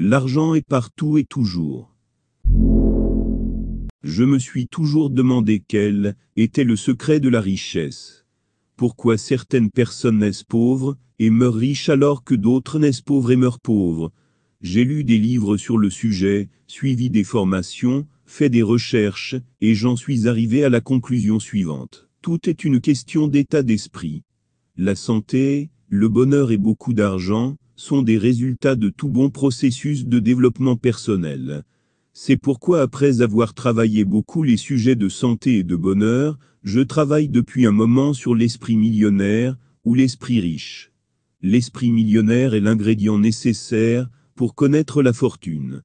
L'argent est partout et toujours. Je me suis toujours demandé quel était le secret de la richesse. Pourquoi certaines personnes naissent pauvres et meurent riches alors que d'autres naissent pauvres et meurent pauvres? J'ai lu des livres sur le sujet, suivi des formations, fait des recherches, et j'en suis arrivé à la conclusion suivante. Tout est une question d'état d'esprit. La santé, le bonheur et beaucoup d'argent sont des résultats de tout bon processus de développement personnel. C'est pourquoi après avoir travaillé beaucoup les sujets de santé et de bonheur, je travaille depuis un moment sur l'esprit millionnaire ou l'esprit riche. L'esprit millionnaire est l'ingrédient nécessaire pour connaître la fortune.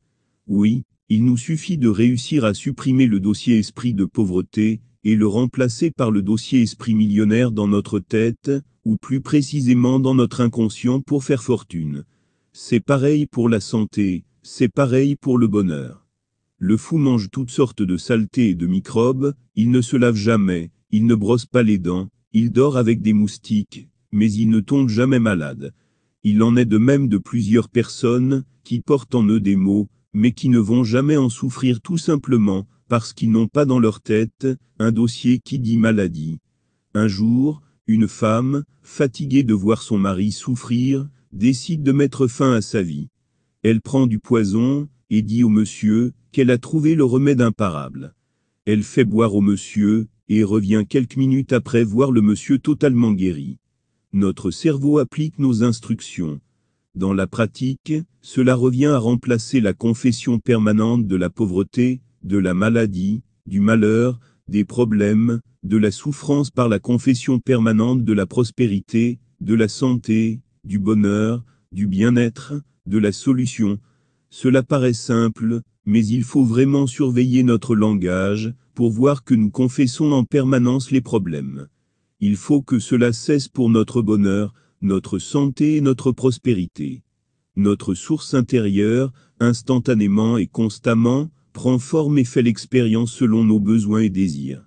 Oui, il nous suffit de réussir à supprimer le dossier esprit de pauvreté et le remplacer par le dossier esprit millionnaire dans notre tête, ou plus précisément dans notre inconscient pour faire fortune. C'est pareil pour la santé, c'est pareil pour le bonheur. Le fou mange toutes sortes de saletés et de microbes, il ne se lave jamais, il ne brosse pas les dents, il dort avec des moustiques, mais il ne tombe jamais malade. Il en est de même de plusieurs personnes qui portent en eux des maux, mais qui ne vont jamais en souffrir tout simplement parce qu'ils n'ont pas dans leur tête un dossier qui dit maladie. Un jour, une femme, fatiguée de voir son mari souffrir, décide de mettre fin à sa vie. Elle prend du poison et dit au monsieur qu'elle a trouvé le remède imparable. Elle fait boire au monsieur et revient quelques minutes après voir le monsieur totalement guéri. Notre cerveau applique nos instructions. Dans la pratique, cela revient à remplacer la confession permanente de la pauvreté, de la maladie, du malheur, des problèmes, de la souffrance par la confession permanente de la prospérité, de la santé, du bonheur, du bien-être, de la solution. Cela paraît simple, mais il faut vraiment surveiller notre langage pour voir que nous confessons en permanence les problèmes. Il faut que cela cesse pour notre bonheur, notre santé et notre prospérité. Notre source intérieure, instantanément et constamment, prend forme et fait l'expérience selon nos besoins et désirs.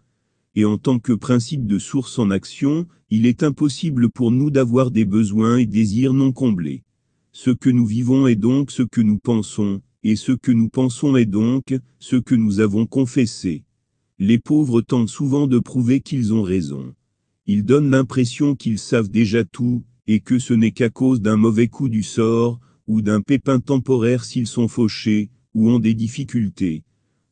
Et en tant que principe de source en action, il est impossible pour nous d'avoir des besoins et désirs non comblés. Ce que nous vivons est donc ce que nous pensons, et ce que nous pensons est donc ce que nous avons confessé. Les pauvres tentent souvent de prouver qu'ils ont raison. Ils donnent l'impression qu'ils savent déjà tout, et que ce n'est qu'à cause d'un mauvais coup du sort, ou d'un pépin temporaire s'ils sont fauchés, ou ont des difficultés.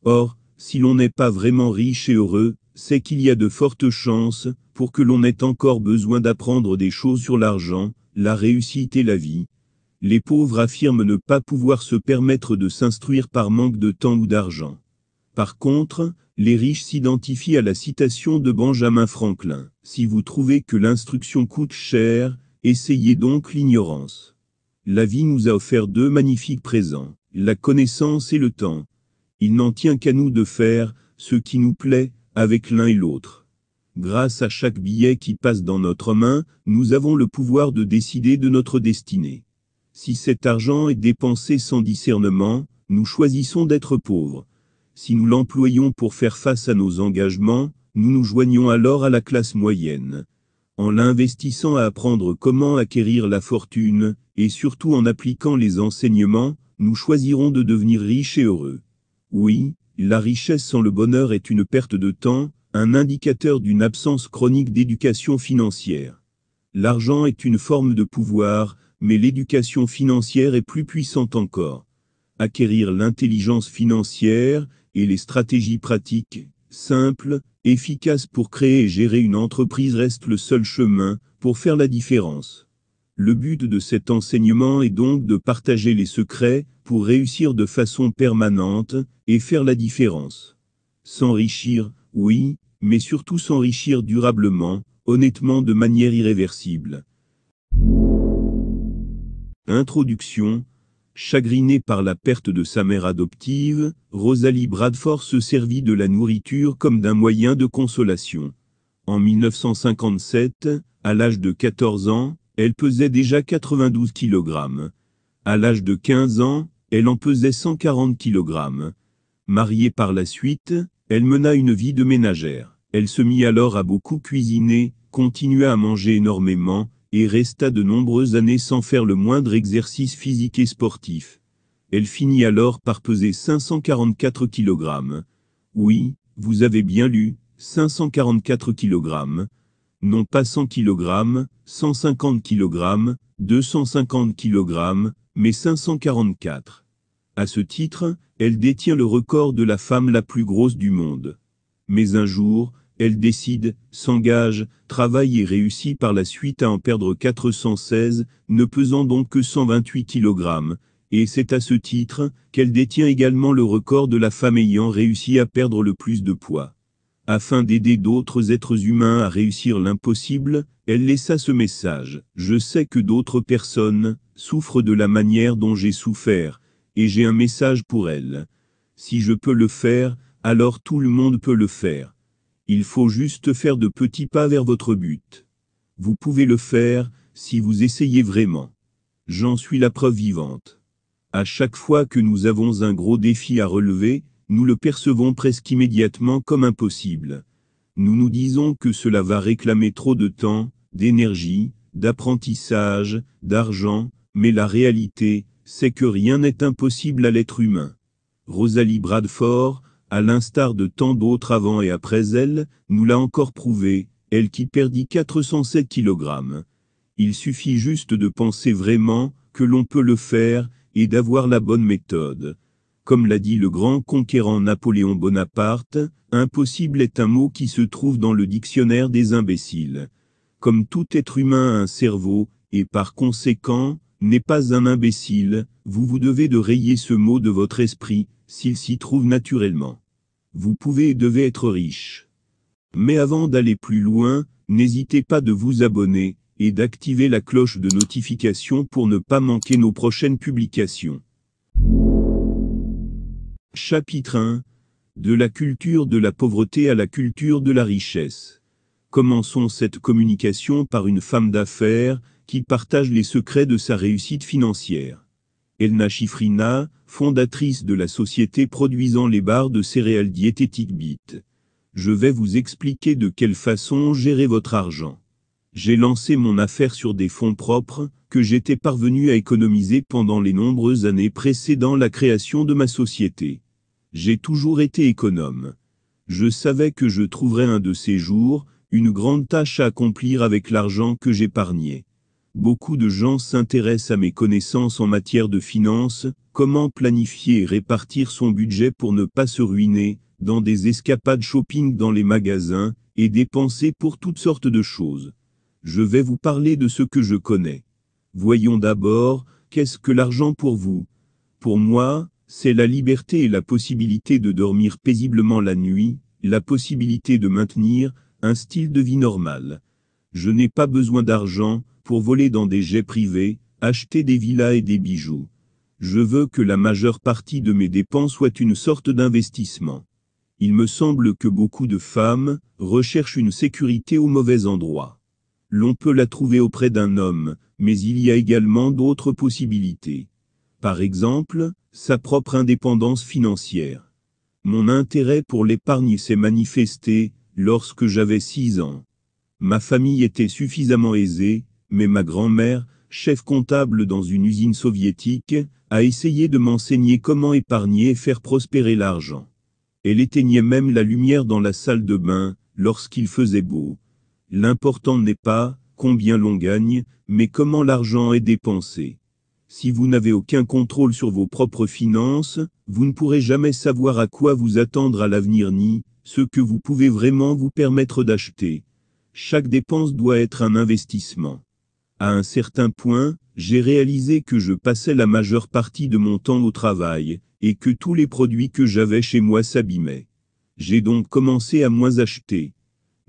Or, si l'on n'est pas vraiment riche et heureux, c'est qu'il y a de fortes chances pour que l'on ait encore besoin d'apprendre des choses sur l'argent, la réussite et la vie. Les pauvres affirment ne pas pouvoir se permettre de s'instruire par manque de temps ou d'argent. Par contre, les riches s'identifient à la citation de Benjamin Franklin. Si vous trouvez que l'instruction coûte cher, essayez donc l'ignorance. La vie nous a offert deux magnifiques présents, la connaissance et le temps. Il n'en tient qu'à nous de faire ce qui nous plaît avec l'un et l'autre. Grâce à chaque billet qui passe dans notre main, nous avons le pouvoir de décider de notre destinée. Si cet argent est dépensé sans discernement, nous choisissons d'être pauvres. Si nous l'employons pour faire face à nos engagements, nous nous joignons alors à la classe moyenne. En l'investissant à apprendre comment acquérir la fortune, et surtout en appliquant les enseignements, nous choisirons de devenir riches et heureux. Oui, la richesse sans le bonheur est une perte de temps, un indicateur d'une absence chronique d'éducation financière. L'argent est une forme de pouvoir, mais l'éducation financière est plus puissante encore. Acquérir l'intelligence financière et les stratégies pratiques, simples, efficaces pour créer et gérer une entreprise reste le seul chemin pour faire la différence. Le but de cet enseignement est donc de partager les secrets pour réussir de façon permanente et faire la différence. S'enrichir, oui, mais surtout s'enrichir durablement, honnêtement de manière irréversible. Introduction. Chagrinée par la perte de sa mère adoptive, Rosalie Bradford se servit de la nourriture comme d'un moyen de consolation. En 1957, à l'âge de 14 ans, elle pesait déjà 92 kg. À l'âge de 15 ans, elle en pesait 140 kg. Mariée par la suite, elle mena une vie de ménagère. Elle se mit alors à beaucoup cuisiner, continua à manger énormément, et resta de nombreuses années sans faire le moindre exercice physique et sportif. Elle finit alors par peser 544 kg. Oui, vous avez bien lu, 544 kg. Non pas 100 kg, 150 kg, 250 kg, mais 544. À ce titre, elle détient le record de la femme la plus grosse du monde. Mais un jour, elle décide, s'engage, travaille et réussit par la suite à en perdre 416, ne pesant donc que 128 kg, et c'est à ce titre qu'elle détient également le record de la femme ayant réussi à perdre le plus de poids. Afin d'aider d'autres êtres humains à réussir l'impossible, elle laissa ce message: « Je sais que d'autres personnes souffrent de la manière dont j'ai souffert, et j'ai un message pour elles. Si je peux le faire, alors tout le monde peut le faire. Il faut juste faire de petits pas vers votre but. Vous pouvez le faire, si vous essayez vraiment. J'en suis la preuve vivante. À chaque fois que nous avons un gros défi à relever, nous le percevons presque immédiatement comme impossible. Nous nous disons que cela va réclamer trop de temps, d'énergie, d'apprentissage, d'argent, mais la réalité, c'est que rien n'est impossible à l'être humain. Rosalie Bradford, à l'instar de tant d'autres avant et après elle, nous l'a encore prouvé, elle qui perdit 407 kg. Il suffit juste de penser vraiment que l'on peut le faire et d'avoir la bonne méthode. Comme l'a dit le grand conquérant Napoléon Bonaparte, impossible est un mot qui se trouve dans le dictionnaire des imbéciles. Comme tout être humain a un cerveau, et par conséquent, n'est pas un imbécile, vous devez de rayer ce mot de votre esprit, s'il s'y trouve naturellement. Vous pouvez et devez être riche. Mais avant d'aller plus loin, n'hésitez pas de vous abonner, et d'activer la cloche de notification pour ne pas manquer nos prochaines publications. Chapitre 1. De la culture de la pauvreté à la culture de la richesse. Commençons cette communication par une femme d'affaires, qui partage les secrets de sa réussite financière. Elna Shifrina, fondatrice de la société produisant les barres de céréales diététiques BIT. Je vais vous expliquer de quelle façon gérer votre argent. J'ai lancé mon affaire sur des fonds propres, que j'étais parvenu à économiser pendant les nombreuses années précédant la création de ma société. J'ai toujours été économe. Je savais que je trouverais un de ces jours, une grande tâche à accomplir avec l'argent que j'épargnais. Beaucoup de gens s'intéressent à mes connaissances en matière de finances, comment planifier et répartir son budget pour ne pas se ruiner, dans des escapades shopping dans les magasins, et dépenser pour toutes sortes de choses. Je vais vous parler de ce que je connais. Voyons d'abord, qu'est-ce que l'argent pour vous? Pour moi, c'est la liberté et la possibilité de dormir paisiblement la nuit, la possibilité de maintenir un style de vie normal. Je n'ai pas besoin d'argent pour voler dans des jets privés, acheter des villas et des bijoux. Je veux que la majeure partie de mes dépenses soit une sorte d'investissement. Il me semble que beaucoup de femmes recherchent une sécurité au mauvais endroit. L'on peut la trouver auprès d'un homme, mais il y a également d'autres possibilités. Par exemple, sa propre indépendance financière. Mon intérêt pour l'épargne s'est manifesté lorsque j'avais 6 ans. Ma famille était suffisamment aisée, mais ma grand-mère, chef comptable dans une usine soviétique, a essayé de m'enseigner comment épargner et faire prospérer l'argent. Elle éteignait même la lumière dans la salle de bain, lorsqu'il faisait beau. L'important n'est pas combien l'on gagne, mais comment l'argent est dépensé. Si vous n'avez aucun contrôle sur vos propres finances, vous ne pourrez jamais savoir à quoi vous attendre à l'avenir ni ce que vous pouvez vraiment vous permettre d'acheter. Chaque dépense doit être un investissement. À un certain point, j'ai réalisé que je passais la majeure partie de mon temps au travail, et que tous les produits que j'avais chez moi s'abîmaient. J'ai donc commencé à moins acheter.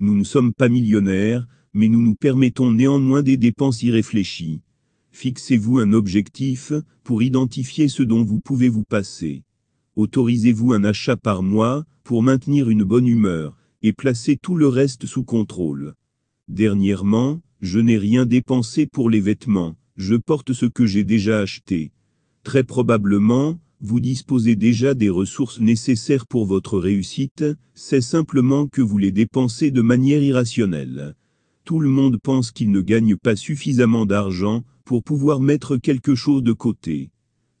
Nous ne sommes pas millionnaires, mais nous nous permettons néanmoins des dépenses irréfléchies. Fixez-vous un objectif pour identifier ce dont vous pouvez vous passer. Autorisez-vous un achat par mois pour maintenir une bonne humeur et placer tout le reste sous contrôle. Dernièrement, je n'ai rien dépensé pour les vêtements, je porte ce que j'ai déjà acheté. Très probablement, vous disposez déjà des ressources nécessaires pour votre réussite, c'est simplement que vous les dépensez de manière irrationnelle. Tout le monde pense qu'il ne gagne pas suffisamment d'argent pour pouvoir mettre quelque chose de côté.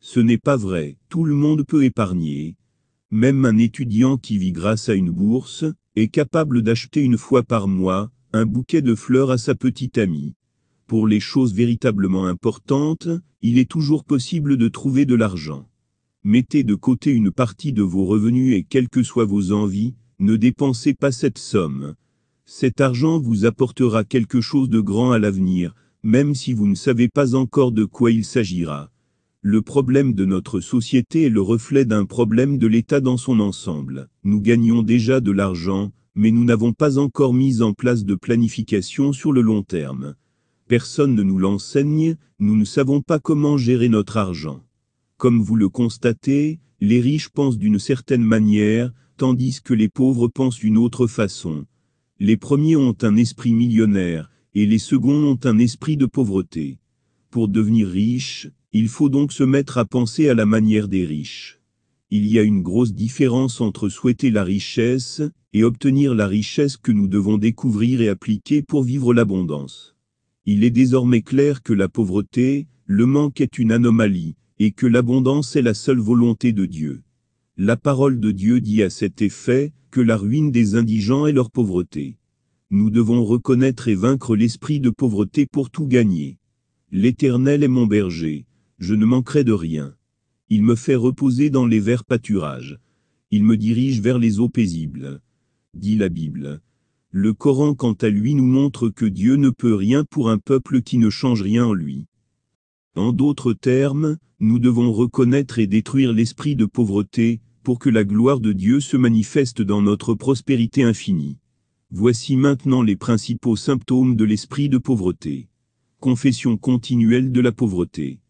Ce n'est pas vrai, tout le monde peut épargner. Même un étudiant qui vit grâce à une bourse est capable d'acheter une fois par mois un bouquet de fleurs à sa petite amie. Pour les choses véritablement importantes, il est toujours possible de trouver de l'argent. Mettez de côté une partie de vos revenus et quelles que soient vos envies, ne dépensez pas cette somme. Cet argent vous apportera quelque chose de grand à l'avenir, même si vous ne savez pas encore de quoi il s'agira. Le problème de notre société est le reflet d'un problème de l'État dans son ensemble. Nous gagnons déjà de l'argent, mais nous n'avons pas encore mis en place de planification sur le long terme. Personne ne nous l'enseigne, nous ne savons pas comment gérer notre argent. Comme vous le constatez, les riches pensent d'une certaine manière, tandis que les pauvres pensent d'une autre façon. Les premiers ont un esprit millionnaire, et les seconds ont un esprit de pauvreté. Pour devenir riche, il faut donc se mettre à penser à la manière des riches. Il y a une grosse différence entre souhaiter la richesse et obtenir la richesse que nous devons découvrir et appliquer pour vivre l'abondance. Il est désormais clair que la pauvreté, le manque est une anomalie, et que l'abondance est la seule volonté de Dieu. La parole de Dieu dit à cet effet que la ruine des indigents est leur pauvreté. Nous devons reconnaître et vaincre l'esprit de pauvreté pour tout gagner. L'Éternel est mon berger, je ne manquerai de rien. Il me fait reposer dans les verts pâturages. Il me dirige vers les eaux paisibles. Dit la Bible. Le Coran quant à lui nous montre que Dieu ne peut rien pour un peuple qui ne change rien en lui. En d'autres termes, nous devons reconnaître et détruire l'esprit de pauvreté, pour que la gloire de Dieu se manifeste dans notre prospérité infinie. Voici maintenant les principaux symptômes de l'esprit de pauvreté. Confession continuelle de la pauvreté.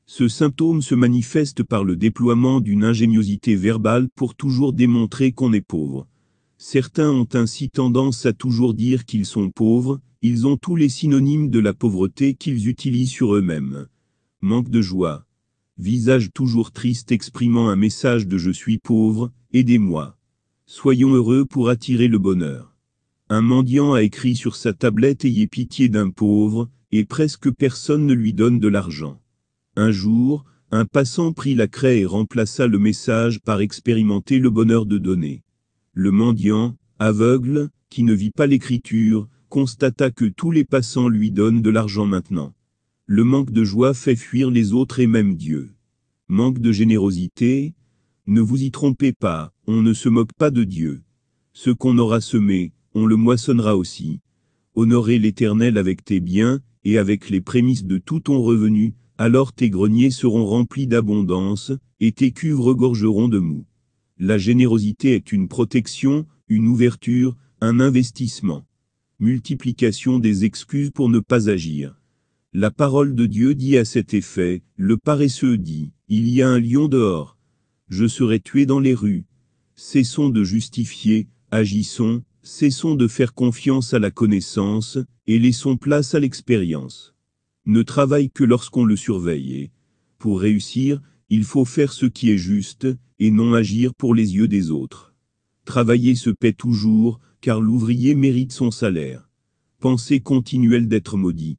Ce symptôme se manifeste par le déploiement d'une ingéniosité verbale pour toujours démontrer qu'on est pauvre. Certains ont ainsi tendance à toujours dire qu'ils sont pauvres, ils ont tous les synonymes de la pauvreté qu'ils utilisent sur eux-mêmes. Manque de joie. Visage toujours triste exprimant un message de « je suis pauvre, aidez-moi ». Soyons heureux pour attirer le bonheur. Un mendiant a écrit sur sa tablette « Ayez pitié d'un pauvre » et presque personne ne lui donne de l'argent. Un jour, un passant prit la craie et remplaça le message par « expérimenter le bonheur de donner ». Le mendiant, aveugle, qui ne vit pas l'écriture, constata que tous les passants lui donnent de l'argent maintenant. Le manque de joie fait fuir les autres et même Dieu. Manque de générosité. Ne vous y trompez pas, on ne se moque pas de Dieu. Ce qu'on aura semé, on le moissonnera aussi. Honorer l'Éternel avec tes biens, et avec les prémices de tout ton revenu, alors tes greniers seront remplis d'abondance, et tes cuves regorgeront de mou. La générosité est une protection, une ouverture, un investissement. Multiplication des excuses pour ne pas agir. La parole de Dieu dit à cet effet, le paresseux dit, il y a un lion dehors. Je serai tué dans les rues. Cessons de justifier, agissons, cessons de faire confiance à la connaissance, et laissons place à l'expérience. Ne travaille que lorsqu'on le surveille. Pour réussir, il faut faire ce qui est juste, et non agir pour les yeux des autres. Travailler se paie toujours, car l'ouvrier mérite son salaire. Pensée continuelle d'être maudit.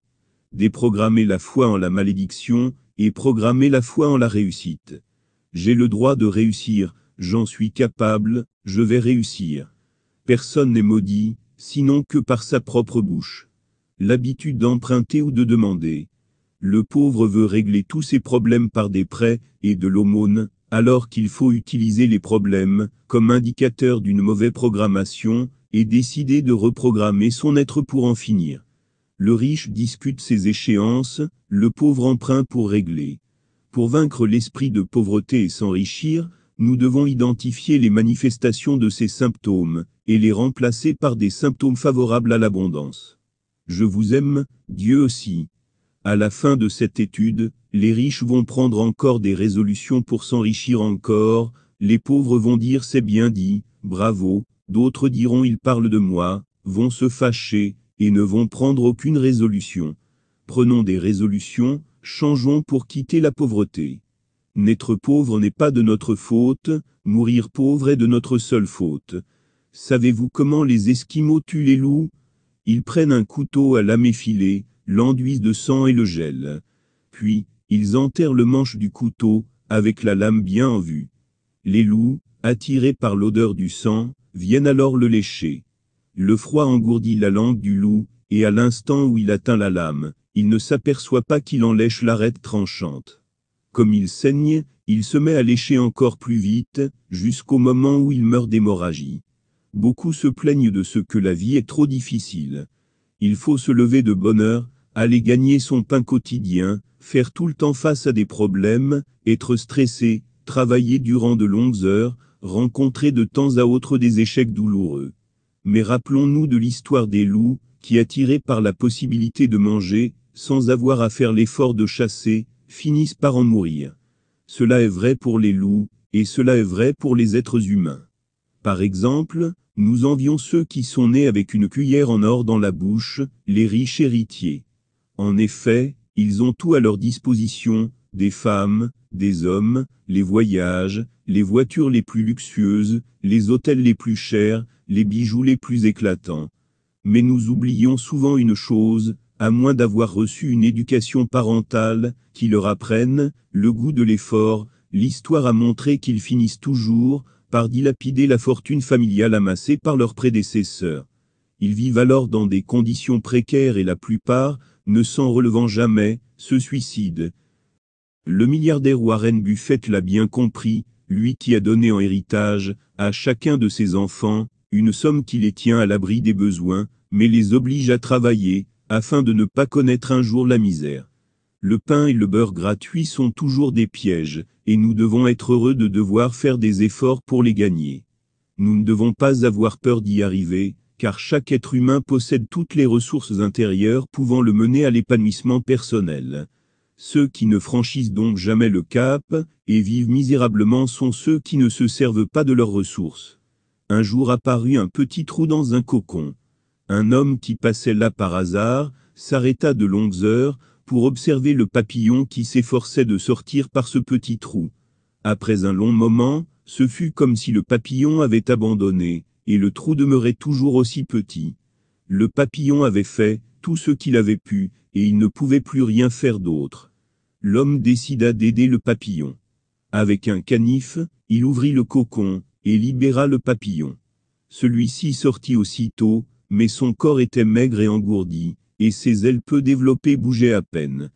Déprogrammer la foi en la malédiction, et programmer la foi en la réussite. J'ai le droit de réussir, j'en suis capable, je vais réussir. Personne n'est maudit, sinon que par sa propre bouche. L'habitude d'emprunter ou de demander. Le pauvre veut régler tous ses problèmes par des prêts et de l'aumône, alors qu'il faut utiliser les problèmes comme indicateur d'une mauvaise programmation et décider de reprogrammer son être pour en finir. Le riche discute ses échéances, le pauvre emprunte pour régler. Pour vaincre l'esprit de pauvreté et s'enrichir, nous devons identifier les manifestations de ces symptômes et les remplacer par des symptômes favorables à l'abondance. Je vous aime, Dieu aussi. À la fin de cette étude, les riches vont prendre encore des résolutions pour s'enrichir encore, les pauvres vont dire c'est bien dit, bravo, d'autres diront il parle de moi, vont se fâcher, et ne vont prendre aucune résolution. Prenons des résolutions, changeons pour quitter la pauvreté. N'être pauvre n'est pas de notre faute, mourir pauvre est de notre seule faute. Savez-vous comment les Esquimaux tuent les loups? Ils prennent un couteau à lame effilée, l'enduisent de sang et le gèlent. Puis, ils enterrent le manche du couteau, avec la lame bien en vue. Les loups, attirés par l'odeur du sang, viennent alors le lécher. Le froid engourdit la langue du loup, et à l'instant où il atteint la lame, il ne s'aperçoit pas qu'il en lèche l'arête tranchante. Comme il saigne, il se met à lécher encore plus vite, jusqu'au moment où il meurt d'hémorragie. Beaucoup se plaignent de ce que la vie est trop difficile. Il faut se lever de bonne heure, aller gagner son pain quotidien, faire tout le temps face à des problèmes, être stressé, travailler durant de longues heures, rencontrer de temps à autre des échecs douloureux. Mais rappelons-nous de l'histoire des loups, qui attirés par la possibilité de manger, sans avoir à faire l'effort de chasser, finissent par en mourir. Cela est vrai pour les loups, et cela est vrai pour les êtres humains. Par exemple, nous envions ceux qui sont nés avec une cuillère en or dans la bouche, les riches héritiers. En effet, ils ont tout à leur disposition, des femmes, des hommes, les voyages, les voitures les plus luxueuses, les hôtels les plus chers, les bijoux les plus éclatants. Mais nous oublions souvent une chose, à moins d'avoir reçu une éducation parentale, qui leur apprenne le goût de l'effort, l'histoire a montré qu'ils finissent toujours par dilapider la fortune familiale amassée par leurs prédécesseurs. Ils vivent alors dans des conditions précaires et la plupart, ne s'en relevant jamais, se suicident. Le milliardaire Warren Buffett l'a bien compris, lui qui a donné en héritage, à chacun de ses enfants, une somme qui les tient à l'abri des besoins, mais les oblige à travailler, afin de ne pas connaître un jour la misère. Le pain et le beurre gratuits sont toujours des pièges, et nous devons être heureux de devoir faire des efforts pour les gagner. Nous ne devons pas avoir peur d'y arriver, car chaque être humain possède toutes les ressources intérieures pouvant le mener à l'épanouissement personnel. Ceux qui ne franchissent donc jamais le cap, et vivent misérablement sont ceux qui ne se servent pas de leurs ressources. Un jour apparut un petit trou dans un cocon. Un homme qui passait là par hasard, s'arrêta de longues heures, pour observer le papillon qui s'efforçait de sortir par ce petit trou. Après un long moment, ce fut comme si le papillon avait abandonné, et le trou demeurait toujours aussi petit. Le papillon avait fait tout ce qu'il avait pu, et il ne pouvait plus rien faire d'autre. L'homme décida d'aider le papillon. Avec un canif, il ouvrit le cocon, et libéra le papillon. Celui-ci sortit aussitôt, mais son corps était maigre et engourdi, et ses ailes peu développées bougeaient à peine.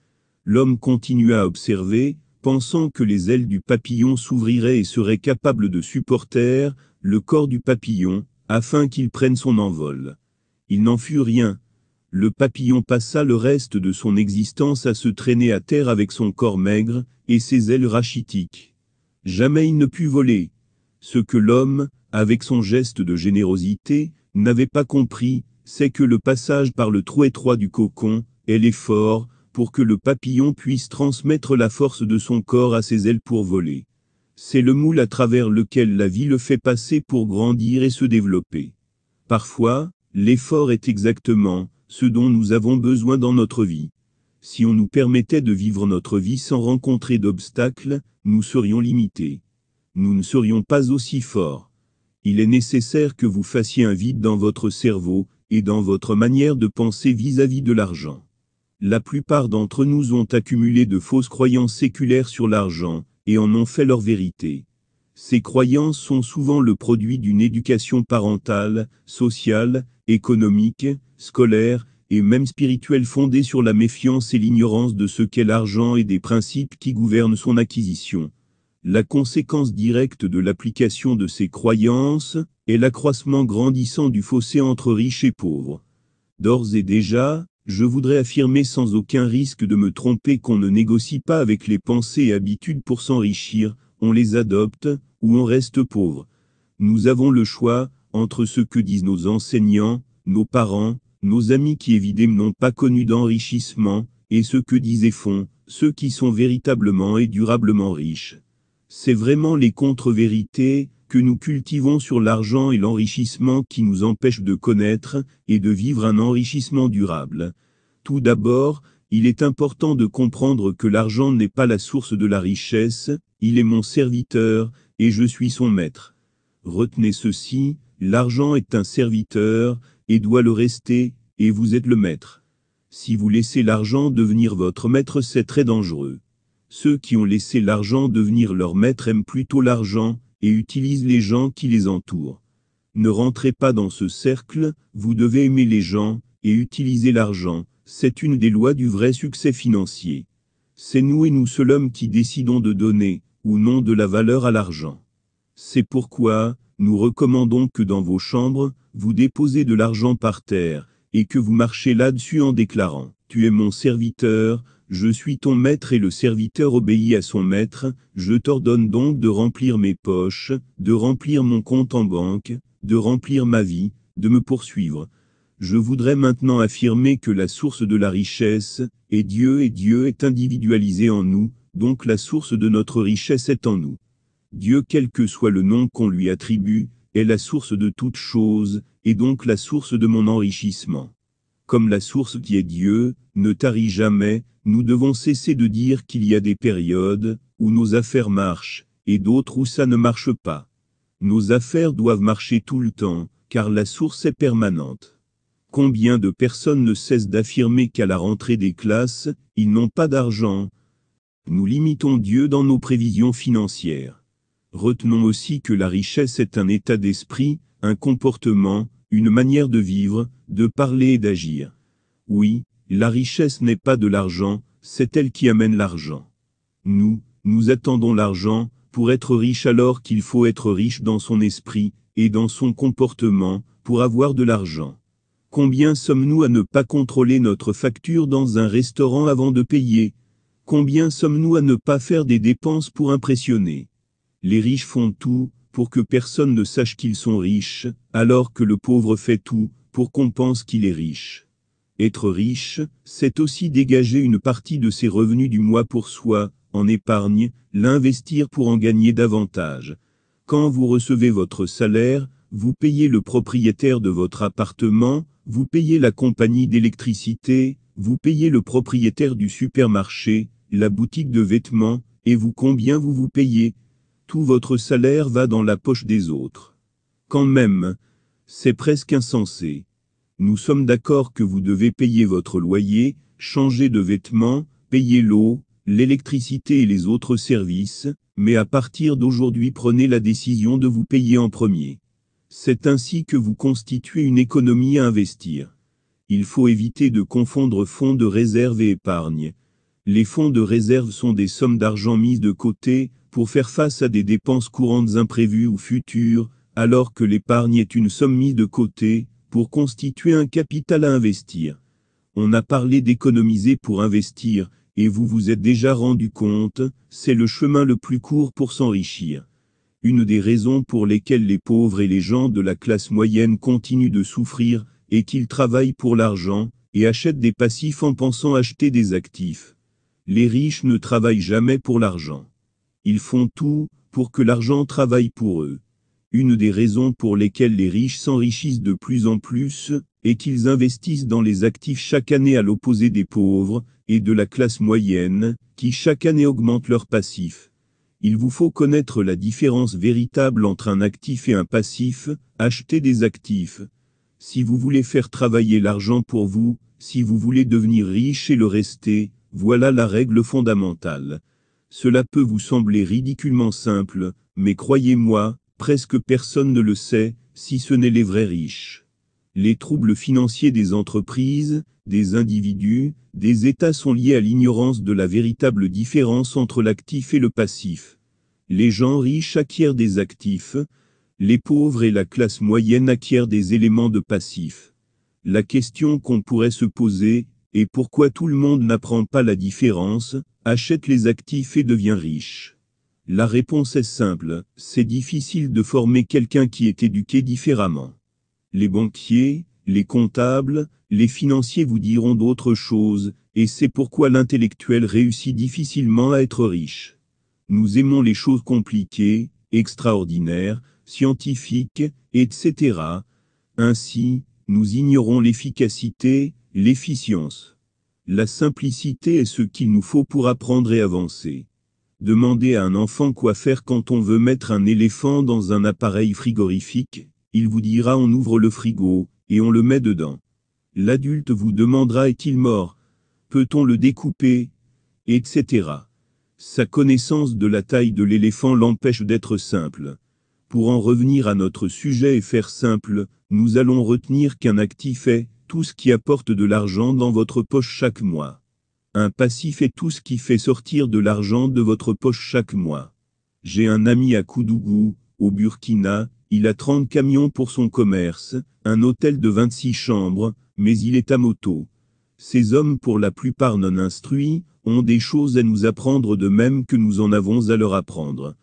L'homme continua à observer, pensant que les ailes du papillon s'ouvriraient et seraient capables de supporter le corps du papillon, afin qu'il prenne son envol. Il n'en fut rien. Le papillon passa le reste de son existence à se traîner à terre avec son corps maigre, et ses ailes rachitiques. Jamais il ne put voler. Ce que l'homme, avec son geste de générosité, n'avait pas compris, c'est que le passage par le trou étroit du cocon est l'effort, pour que le papillon puisse transmettre la force de son corps à ses ailes pour voler. C'est le moule à travers lequel la vie le fait passer pour grandir et se développer. Parfois, l'effort est exactement ce dont nous avons besoin dans notre vie. Si on nous permettait de vivre notre vie sans rencontrer d'obstacles, nous serions limités. Nous ne serions pas aussi forts. Il est nécessaire que vous fassiez un vide dans votre cerveau, et dans votre manière de penser vis-à-vis de l'argent. La plupart d'entre nous ont accumulé de fausses croyances séculaires sur l'argent, et en ont fait leur vérité. Ces croyances sont souvent le produit d'une éducation parentale, sociale, économique, scolaire, et même spirituelle fondée sur la méfiance et l'ignorance de ce qu'est l'argent et des principes qui gouvernent son acquisition. La conséquence directe de l'application de ces croyances est l'accroissement grandissant du fossé entre riches et pauvres. D'ores et déjà, je voudrais affirmer sans aucun risque de me tromper qu'on ne négocie pas avec les pensées et habitudes pour s'enrichir, on les adopte, ou on reste pauvre. Nous avons le choix, entre ce que disent nos enseignants, nos parents, nos amis qui évidemment n'ont pas connu d'enrichissement, et ce que disent et font, ceux qui sont véritablement et durablement riches. C'est vraiment les contre-vérités que nous cultivons sur l'argent et l'enrichissement qui nous empêchent de connaître et de vivre un enrichissement durable. Tout d'abord, il est important de comprendre que l'argent n'est pas la source de la richesse, il est mon serviteur, et je suis son maître. Retenez ceci, l'argent est un serviteur, et doit le rester, et vous êtes le maître. Si vous laissez l'argent devenir votre maître, c'est très dangereux. Ceux qui ont laissé l'argent devenir leur maître aiment plutôt l'argent, et utilisent les gens qui les entourent. Ne rentrez pas dans ce cercle, vous devez aimer les gens, et utiliser l'argent, c'est une des lois du vrai succès financier. C'est nous et nous seul homme qui décidons de donner, ou non de la valeur à l'argent. C'est pourquoi, nous recommandons que dans vos chambres, vous déposez de l'argent par terre, et que vous marchez là-dessus en déclarant « Tu es mon serviteur, je suis ton maître et le serviteur obéit à son maître, je t'ordonne donc de remplir mes poches, de remplir mon compte en banque, de remplir ma vie, de me poursuivre. Je voudrais maintenant affirmer que la source de la richesse est Dieu et Dieu est individualisé en nous, donc la source de notre richesse est en nous. Dieu, quel que soit le nom qu'on lui attribue, est la source de toute chose, et donc la source de mon enrichissement. Comme la source qui est Dieu ne tarit jamais, nous devons cesser de dire qu'il y a des périodes où nos affaires marchent, et d'autres où ça ne marche pas. Nos affaires doivent marcher tout le temps, car la source est permanente. Combien de personnes ne cessent d'affirmer qu'à la rentrée des classes, ils n'ont pas d'argent? Nous limitons Dieu dans nos prévisions financières. Retenons aussi que la richesse est un état d'esprit, un comportement, une manière de vivre, de parler et d'agir. Oui, la richesse n'est pas de l'argent, c'est elle qui amène l'argent. Nous attendons l'argent, pour être riche alors qu'il faut être riche dans son esprit, et dans son comportement, pour avoir de l'argent. Combien sommes-nous à ne pas contrôler notre facture dans un restaurant avant de payer? Combien sommes-nous à ne pas faire des dépenses pour impressionner? Les riches font tout, pour que personne ne sache qu'ils sont riches, alors que le pauvre fait tout, pour qu'on pense qu'il est riche. Être riche, c'est aussi dégager une partie de ses revenus du mois pour soi, en épargne, l'investir pour en gagner davantage. Quand vous recevez votre salaire, vous payez le propriétaire de votre appartement, vous payez la compagnie d'électricité, vous payez le propriétaire du supermarché, la boutique de vêtements, et vous combien vous payez? Tout votre salaire va dans la poche des autres. Quand même, c'est presque insensé. Nous sommes d'accord que vous devez payer votre loyer, changer de vêtements, payer l'eau, l'électricité et les autres services, mais à partir d'aujourd'hui prenez la décision de vous payer en premier. C'est ainsi que vous constituez une économie à investir. Il faut éviter de confondre fonds de réserve et épargne. Les fonds de réserve sont des sommes d'argent mises de côté, pour faire face à des dépenses courantes imprévues ou futures, alors que l'épargne est une somme mise de côté, pour constituer un capital à investir. On a parlé d'économiser pour investir, et vous vous êtes déjà rendu compte, c'est le chemin le plus court pour s'enrichir. Une des raisons pour lesquelles les pauvres et les gens de la classe moyenne continuent de souffrir, est qu'ils travaillent pour l'argent, et achètent des passifs en pensant acheter des actifs. Les riches ne travaillent jamais pour l'argent. Ils font tout, pour que l'argent travaille pour eux. Une des raisons pour lesquelles les riches s'enrichissent de plus en plus, est qu'ils investissent dans les actifs chaque année à l'opposé des pauvres, et de la classe moyenne, qui chaque année augmentent leurs passifs. Il vous faut connaître la différence véritable entre un actif et un passif, acheter des actifs. Si vous voulez faire travailler l'argent pour vous, si vous voulez devenir riche et le rester, voilà la règle fondamentale. Cela peut vous sembler ridiculement simple, mais croyez-moi, presque personne ne le sait, si ce n'est les vrais riches. Les troubles financiers des entreprises, des individus, des États sont liés à l'ignorance de la véritable différence entre l'actif et le passif. Les gens riches acquièrent des actifs, les pauvres et la classe moyenne acquièrent des éléments de passif. La question qu'on pourrait se poser est pourquoi tout le monde n'apprend pas la différence, achète les actifs et devient riche. La réponse est simple, c'est difficile de former quelqu'un qui est éduqué différemment. Les banquiers, les comptables, les financiers vous diront d'autres choses, et c'est pourquoi l'intellectuel réussit difficilement à être riche. Nous aimons les choses compliquées, extraordinaires, scientifiques, etc. Ainsi, nous ignorons l'efficacité, l'efficience. La simplicité est ce qu'il nous faut pour apprendre et avancer. Demandez à un enfant quoi faire quand on veut mettre un éléphant dans un appareil frigorifique, il vous dira on ouvre le frigo, et on le met dedans. L'adulte vous demandera est-il mort? Peut-on le découper? Etc. Sa connaissance de la taille de l'éléphant l'empêche d'être simple. Pour en revenir à notre sujet et faire simple, nous allons retenir qu'un actif est tout ce qui apporte de l'argent dans votre poche chaque mois. Un passif est tout ce qui fait sortir de l'argent de votre poche chaque mois. J'ai un ami à Koudougou, au Burkina, il a 30 camions pour son commerce, un hôtel de 26 chambres, mais il est à moto. Ces hommes, pour la plupart non instruits, ont des choses à nous apprendre de même que nous en avons à leur apprendre.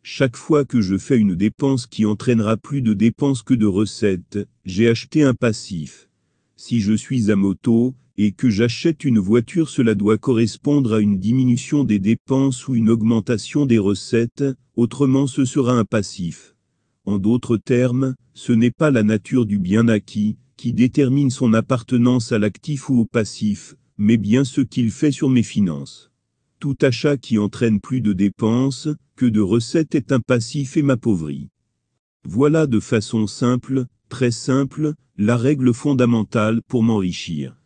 Chaque fois que je fais une dépense qui entraînera plus de dépenses que de recettes, j'ai acheté un passif. Si je suis à moto, et que j'achète une voiture, cela doit correspondre à une diminution des dépenses ou une augmentation des recettes, autrement ce sera un passif. En d'autres termes, ce n'est pas la nature du bien acquis qui détermine son appartenance à l'actif ou au passif, mais bien ce qu'il fait sur mes finances. Tout achat qui entraîne plus de dépenses que de recettes est un passif et m'appauvrit. Voilà de façon simple, très simple, la règle fondamentale pour m'enrichir.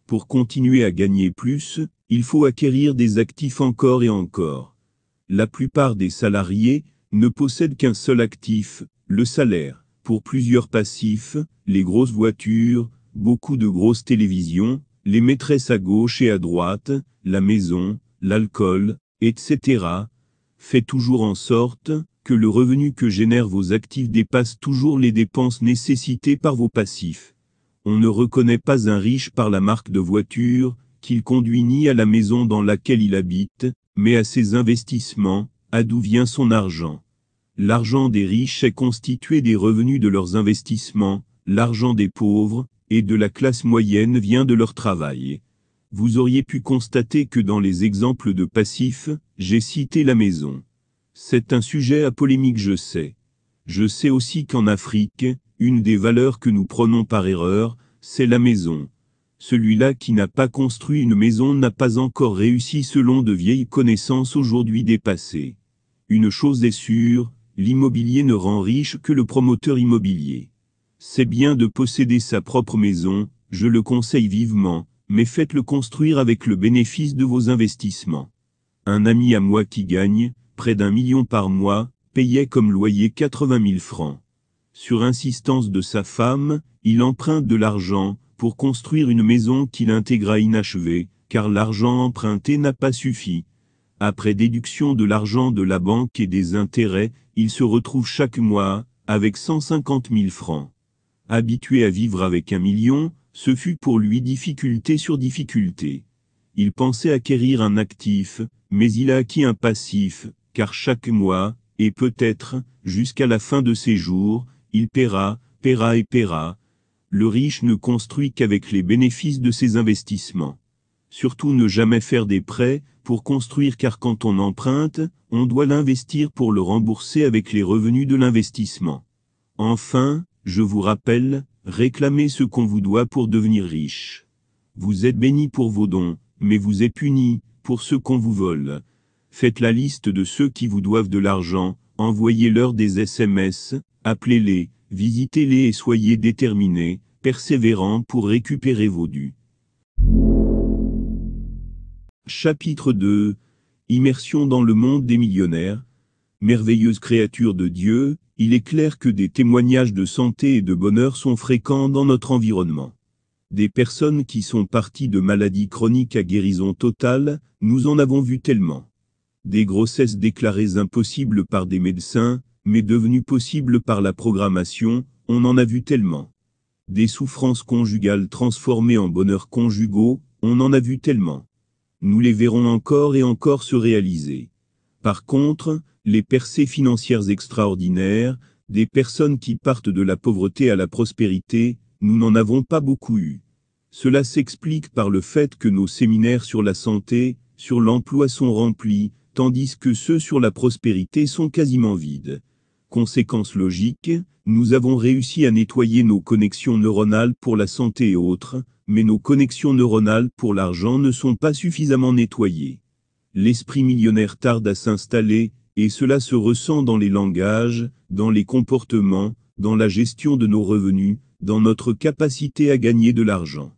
Pour continuer à gagner plus, il faut acquérir des actifs encore et encore. La plupart des salariés ne possèdent qu'un seul actif, le salaire. Pour plusieurs passifs, les grosses voitures, beaucoup de grosses télévisions, les maîtresses à gauche et à droite, la maison, l'alcool, etc. Fait toujours en sorte que le revenu que génèrent vos actifs dépasse toujours les dépenses nécessitées par vos passifs. On ne reconnaît pas un riche par la marque de voiture qu'il conduit ni à la maison dans laquelle il habite, mais à ses investissements, à d'où vient son argent. L'argent des riches est constitué des revenus de leurs investissements, l'argent des pauvres et de la classe moyenne vient de leur travail. Vous auriez pu constater que dans les exemples de passifs, j'ai cité la maison. C'est un sujet à polémique, je sais. Je sais aussi qu'en Afrique, une des valeurs que nous prenons par erreur, c'est la maison. Celui-là qui n'a pas construit une maison n'a pas encore réussi selon de vieilles connaissances aujourd'hui dépassées. Une chose est sûre, l'immobilier ne rend riche que le promoteur immobilier. C'est bien de posséder sa propre maison, je le conseille vivement, mais faites-le construire avec le bénéfice de vos investissements. Un ami à moi qui gagne près d'1 million par mois, payait comme loyer 80 000 francs. Sur insistance de sa femme, il emprunte de l'argent pour construire une maison qu'il intégra inachevée, car l'argent emprunté n'a pas suffi. Après déduction de l'argent de la banque et des intérêts, il se retrouve chaque mois avec 150 000 francs. Habitué à vivre avec 1 million, ce fut pour lui difficulté sur difficulté. Il pensait acquérir un actif, mais il a acquis un passif, car chaque mois, et peut-être, jusqu'à la fin de ses jours, il paiera, paiera et paiera. Le riche ne construit qu'avec les bénéfices de ses investissements. Surtout ne jamais faire des prêts pour construire, car quand on emprunte, on doit l'investir pour le rembourser avec les revenus de l'investissement. Enfin, je vous rappelle, réclamez ce qu'on vous doit pour devenir riche. Vous êtes béni pour vos dons, mais vous êtes puni pour ce qu'on vous vole. Faites la liste de ceux qui vous doivent de l'argent, envoyez-leur des SMS, appelez-les, visitez-les et soyez déterminés, persévérants pour récupérer vos dus. Chapitre 2. Immersion dans le monde des millionnaires. Merveilleuse créature de Dieu, il est clair que des témoignages de santé et de bonheur sont fréquents dans notre environnement. Des personnes qui sont parties de maladies chroniques à guérison totale, nous en avons vu tellement. Des grossesses déclarées impossibles par des médecins, mais devenues possibles par la programmation, on en a vu tellement. Des souffrances conjugales transformées en bonheurs conjugaux, on en a vu tellement. Nous les verrons encore et encore se réaliser. Par contre, les percées financières extraordinaires, des personnes qui partent de la pauvreté à la prospérité, nous n'en avons pas beaucoup eu. Cela s'explique par le fait que nos séminaires sur la santé, sur l'emploi sont remplis, tandis que ceux sur la prospérité sont quasiment vides. Conséquence logique, nous avons réussi à nettoyer nos connexions neuronales pour la santé et autres, mais nos connexions neuronales pour l'argent ne sont pas suffisamment nettoyées. L'esprit millionnaire tarde à s'installer, et cela se ressent dans les langages, dans les comportements, dans la gestion de nos revenus, dans notre capacité à gagner de l'argent.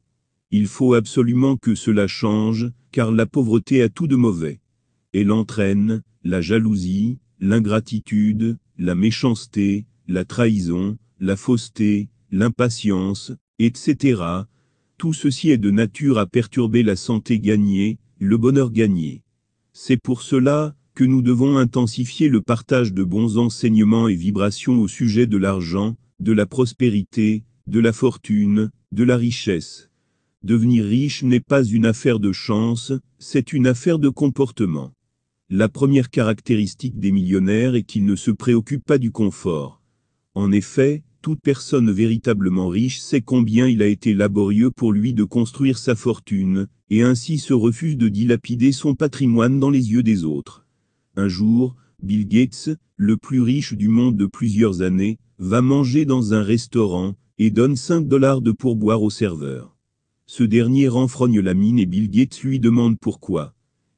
Il faut absolument que cela change, car la pauvreté a tout de mauvais. Elle entraîne la jalousie, l'ingratitude, la méchanceté, la trahison, la fausseté, l'impatience, etc. Tout ceci est de nature à perturber la santé gagnée, le bonheur gagné. C'est pour cela que nous devons intensifier le partage de bons enseignements et vibrations au sujet de l'argent, de la prospérité, de la fortune, de la richesse. Devenir riche n'est pas une affaire de chance, c'est une affaire de comportement. La première caractéristique des millionnaires est qu'ils ne se préoccupent pas du confort. En effet, toute personne véritablement riche sait combien il a été laborieux pour lui de construire sa fortune, et ainsi se refuse de dilapider son patrimoine dans les yeux des autres. Un jour, Bill Gates, le plus riche du monde de plusieurs années, va manger dans un restaurant, et donne 5 $ de pourboire au serveur. Ce dernier renfrogne la mine et Bill Gates lui demande pourquoi.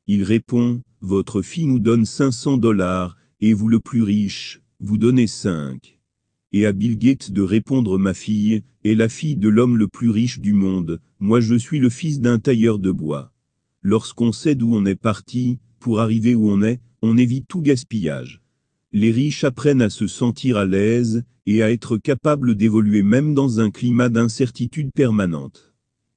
Il répond, « Votre fille nous donne 500 $, et vous le plus riche, vous donnez 5. » Et à Bill Gates de répondre, « Ma fille est la fille de l'homme le plus riche du monde, moi je suis le fils d'un tailleur de bois. » Lorsqu'on sait d'où on est parti, pour arriver où on évite tout gaspillage. Les riches apprennent à se sentir à l'aise, et à être capables d'évoluer même dans un climat d'incertitude permanente.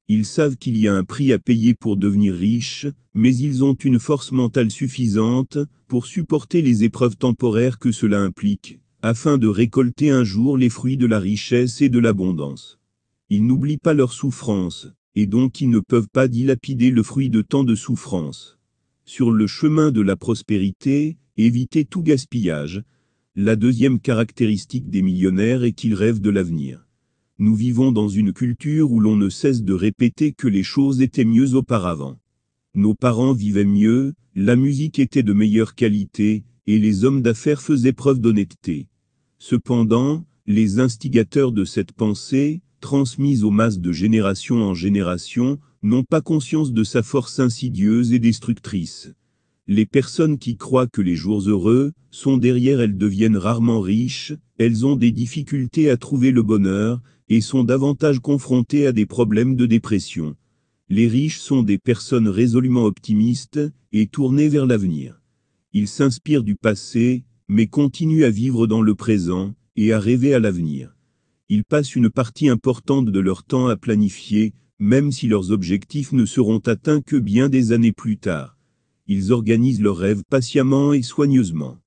Ils savent qu'il y a un prix à payer pour devenir riche, mais ils ont une force mentale suffisante pour supporter les épreuves temporaires que cela implique, afin de récolter un jour les fruits de la richesse et de l'abondance. Ils n'oublient pas leurs souffrances, et donc ils ne peuvent pas dilapider le fruit de tant de souffrances. Sur le chemin de la prospérité, évitez tout gaspillage. La deuxième caractéristique des millionnaires est qu'ils rêvent de l'avenir. Nous vivons dans une culture où l'on ne cesse de répéter que les choses étaient mieux auparavant. Nos parents vivaient mieux, la musique était de meilleure qualité, et les hommes d'affaires faisaient preuve d'honnêteté. Cependant, les instigateurs de cette pensée, transmise aux masses de génération en génération, n'ont pas conscience de sa force insidieuse et destructrice. Les personnes qui croient que les jours heureux sont derrière elles deviennent rarement riches, elles ont des difficultés à trouver le bonheur, et sont davantage confrontées à des problèmes de dépression. Les riches sont des personnes résolument optimistes, et tournées vers l'avenir. Ils s'inspirent du passé, mais continuent à vivre dans le présent, et à rêver à l'avenir. Ils passent une partie importante de leur temps à planifier, même si leurs objectifs ne seront atteints que bien des années plus tard. Ils organisent leurs rêves patiemment et soigneusement.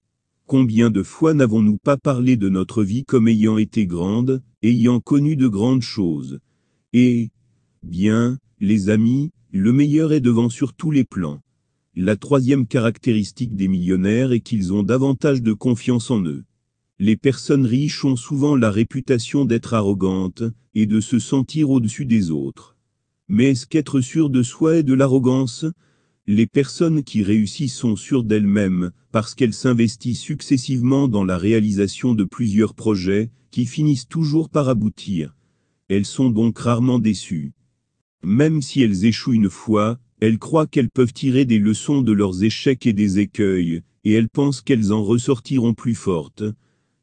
Combien de fois n'avons-nous pas parlé de notre vie comme ayant été grande, ayant connu de grandes choses? Et, bien, les amis, le meilleur est devant sur tous les plans. La troisième caractéristique des millionnaires est qu'ils ont davantage de confiance en eux. Les personnes riches ont souvent la réputation d'être arrogantes, et de se sentir au-dessus des autres. Mais est-ce qu'être sûr de soi est de l'arrogance? Les personnes qui réussissent sont sûres d'elles-mêmes, parce qu'elles s'investissent successivement dans la réalisation de plusieurs projets, qui finissent toujours par aboutir. Elles sont donc rarement déçues. Même si elles échouent une fois, elles croient qu'elles peuvent tirer des leçons de leurs échecs et des écueils, et elles pensent qu'elles en ressortiront plus fortes.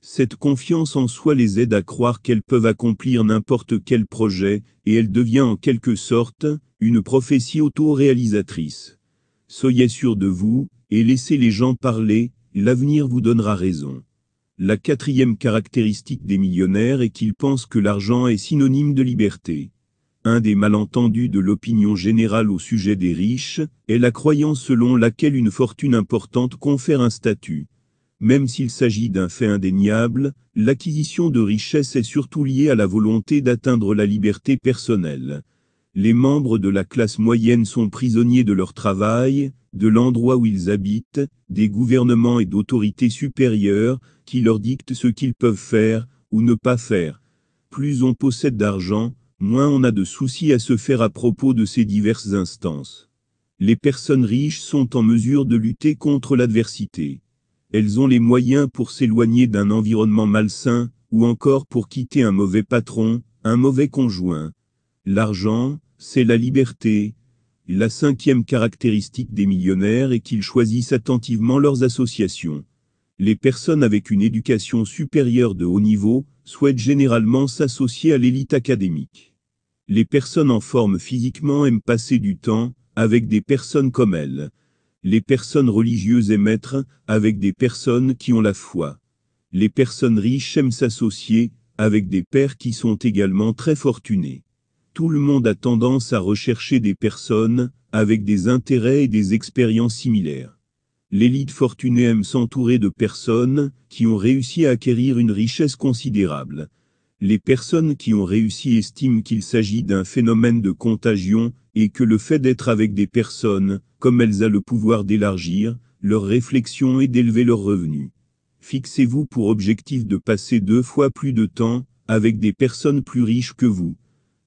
Cette confiance en soi les aide à croire qu'elles peuvent accomplir n'importe quel projet, et elle devient en quelque sorte une prophétie auto-réalisatrice. Soyez sûr de vous, et laissez les gens parler, l'avenir vous donnera raison. La quatrième caractéristique des millionnaires est qu'ils pensent que l'argent est synonyme de liberté. Un des malentendus de l'opinion générale au sujet des riches est la croyance selon laquelle une fortune importante confère un statut. Même s'il s'agit d'un fait indéniable, l'acquisition de richesses est surtout liée à la volonté d'atteindre la liberté personnelle. Les membres de la classe moyenne sont prisonniers de leur travail, de l'endroit où ils habitent, des gouvernements et d'autorités supérieures, qui leur dictent ce qu'ils peuvent faire, ou ne pas faire. Plus on possède d'argent, moins on a de soucis à se faire à propos de ces diverses instances. Les personnes riches sont en mesure de lutter contre l'adversité. Elles ont les moyens pour s'éloigner d'un environnement malsain, ou encore pour quitter un mauvais patron, un mauvais conjoint. L'argent, c'est la liberté. La cinquième caractéristique des millionnaires est qu'ils choisissent attentivement leurs associations. Les personnes avec une éducation supérieure de haut niveau souhaitent généralement s'associer à l'élite académique. Les personnes en forme physiquement aiment passer du temps avec des personnes comme elles. Les personnes religieuses aiment être avec des personnes qui ont la foi. Les personnes riches aiment s'associer avec des pairs qui sont également très fortunés. Tout le monde a tendance à rechercher des personnes avec des intérêts et des expériences similaires. L'élite fortunée aime s'entourer de personnes qui ont réussi à acquérir une richesse considérable. Les personnes qui ont réussi estiment qu'il s'agit d'un phénomène de contagion et que le fait d'être avec des personnes, comme elles a le pouvoir d'élargir leurs réflexions et d'élever leurs revenus. Fixez-vous pour objectif de passer 2 fois plus de temps avec des personnes plus riches que vous.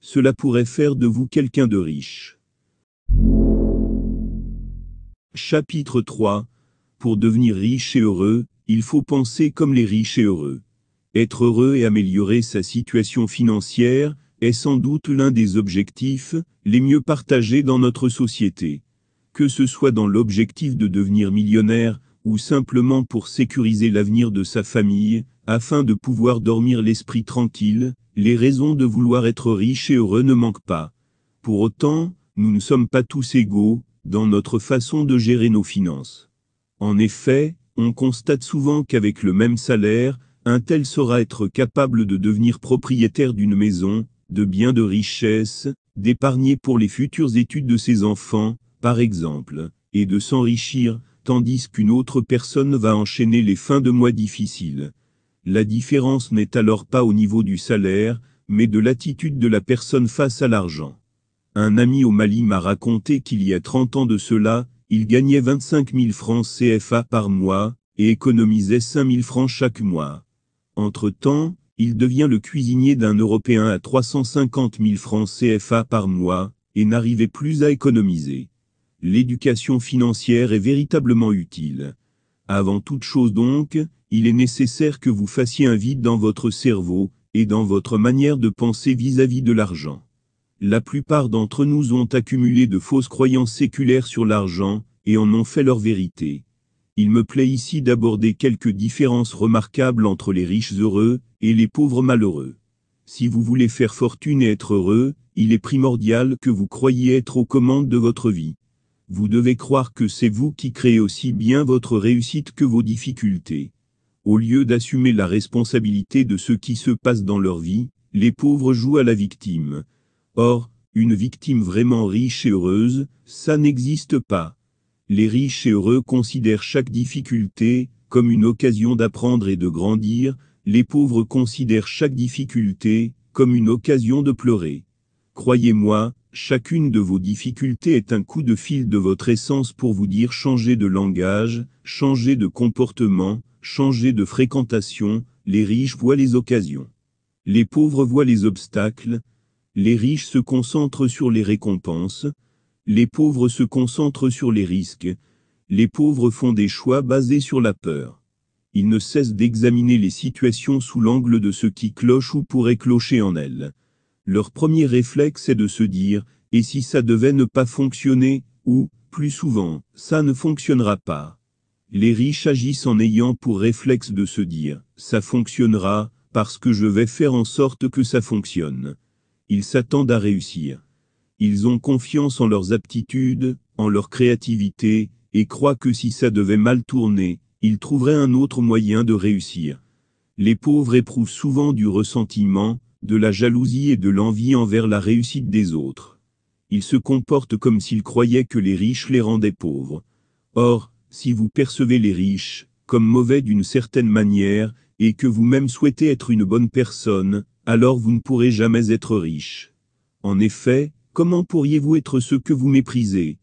Cela pourrait faire de vous quelqu'un de riche. Chapitre 3. Pour devenir riche et heureux, il faut penser comme les riches et heureux. Être heureux et améliorer sa situation financière est sans doute l'un des objectifs les mieux partagés dans notre société. Que ce soit dans l'objectif de devenir millionnaire ou simplement pour sécuriser l'avenir de sa famille, afin de pouvoir dormir l'esprit tranquille, les raisons de vouloir être riche et heureux ne manquent pas. Pour autant, nous ne sommes pas tous égaux dans notre façon de gérer nos finances. En effet, on constate souvent qu'avec le même salaire, un tel saura être capable de devenir propriétaire d'une maison, de biens de richesse, d'épargner pour les futures études de ses enfants, par exemple, et de s'enrichir, tandis qu'une autre personne va enchaîner les fins de mois difficiles. La différence n'est alors pas au niveau du salaire, mais de l'attitude de la personne face à l'argent. Un ami au Mali m'a raconté qu'il y a 30 ans de cela, il gagnait 25 000 francs CFA par mois, et économisait 5 000 francs chaque mois. Entre-temps, il devient le cuisinier d'un Européen à 350 000 francs CFA par mois, et n'arrivait plus à économiser. L'éducation financière est véritablement utile. Avant toute chose donc, il est nécessaire que vous fassiez un vide dans votre cerveau, et dans votre manière de penser vis-à-vis de l'argent. La plupart d'entre nous ont accumulé de fausses croyances séculaires sur l'argent, et en ont fait leur vérité. Il me plaît ici d'aborder quelques différences remarquables entre les riches heureux, et les pauvres malheureux. Si vous voulez faire fortune et être heureux, il est primordial que vous croyiez être aux commandes de votre vie. Vous devez croire que c'est vous qui créez aussi bien votre réussite que vos difficultés. Au lieu d'assumer la responsabilité de ce qui se passe dans leur vie, les pauvres jouent à la victime. Or, une victime vraiment riche et heureuse, ça n'existe pas. Les riches et heureux considèrent chaque difficulté comme une occasion d'apprendre et de grandir, les pauvres considèrent chaque difficulté comme une occasion de pleurer. Croyez-moi, chacune de vos difficultés est un coup de fil de votre essence pour vous dire changer de langage, changer de comportement, changer de fréquentation. Les riches voient les occasions. Les pauvres voient les obstacles. Les riches se concentrent sur les récompenses. Les pauvres se concentrent sur les risques. Les pauvres font des choix basés sur la peur. Ils ne cessent d'examiner les situations sous l'angle de ce qui cloche ou pourrait clocher en elles. Leur premier réflexe est de se dire « et si ça devait ne pas fonctionner ?» ou, plus souvent, « ça ne fonctionnera pas ». Les riches agissent en ayant pour réflexe de se dire « ça fonctionnera, parce que je vais faire en sorte que ça fonctionne ». Ils s'attendent à réussir. Ils ont confiance en leurs aptitudes, en leur créativité, et croient que si ça devait mal tourner, ils trouveraient un autre moyen de réussir. Les pauvres éprouvent souvent du ressentiment, de la jalousie et de l'envie envers la réussite des autres. Ils se comportent comme s'ils croyaient que les riches les rendaient pauvres. Or, si vous percevez les riches comme mauvais d'une certaine manière, et que vous-même souhaitez être une bonne personne, alors vous ne pourrez jamais être riche. En effet, comment pourriez-vous être ce que vous méprisez?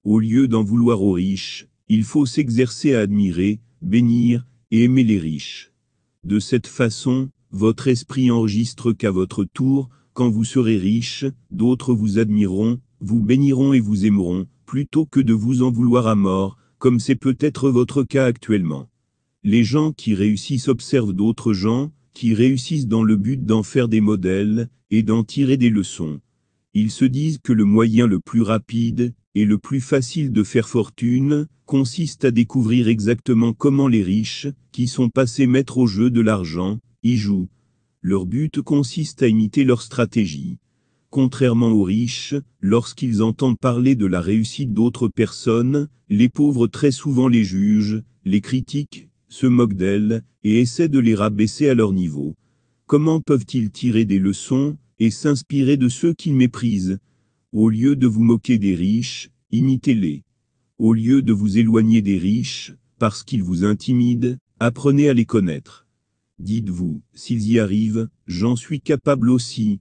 Au lieu d'en vouloir aux riches, il faut s'exercer à admirer, bénir et aimer les riches. De cette façon, votre esprit enregistre qu'à votre tour, quand vous serez riche, d'autres vous admireront, vous béniront et vous aimeront, plutôt que de vous en vouloir à mort, comme c'est peut-être votre cas actuellement. Les gens qui réussissent observent d'autres gens, qui réussissent dans le but d'en faire des modèles, et d'en tirer des leçons. Ils se disent que le moyen le plus rapide, et le plus facile de faire fortune, consiste à découvrir exactement comment les riches, qui sont passés maîtres au jeu de l'argent, y jouent. Leur but consiste à imiter leur stratégie. Contrairement aux riches, lorsqu'ils entendent parler de la réussite d'autres personnes, les pauvres très souvent les jugent, les critiquent, se moquent d'elles, et essaient de les rabaisser à leur niveau. Comment peuvent-ils tirer des leçons, et s'inspirer de ceux qu'ils méprisent? Au lieu de vous moquer des riches, imitez-les. Au lieu de vous éloigner des riches, parce qu'ils vous intimident, apprenez à les connaître. Dites-vous, s'ils y arrivent, j'en suis capable aussi.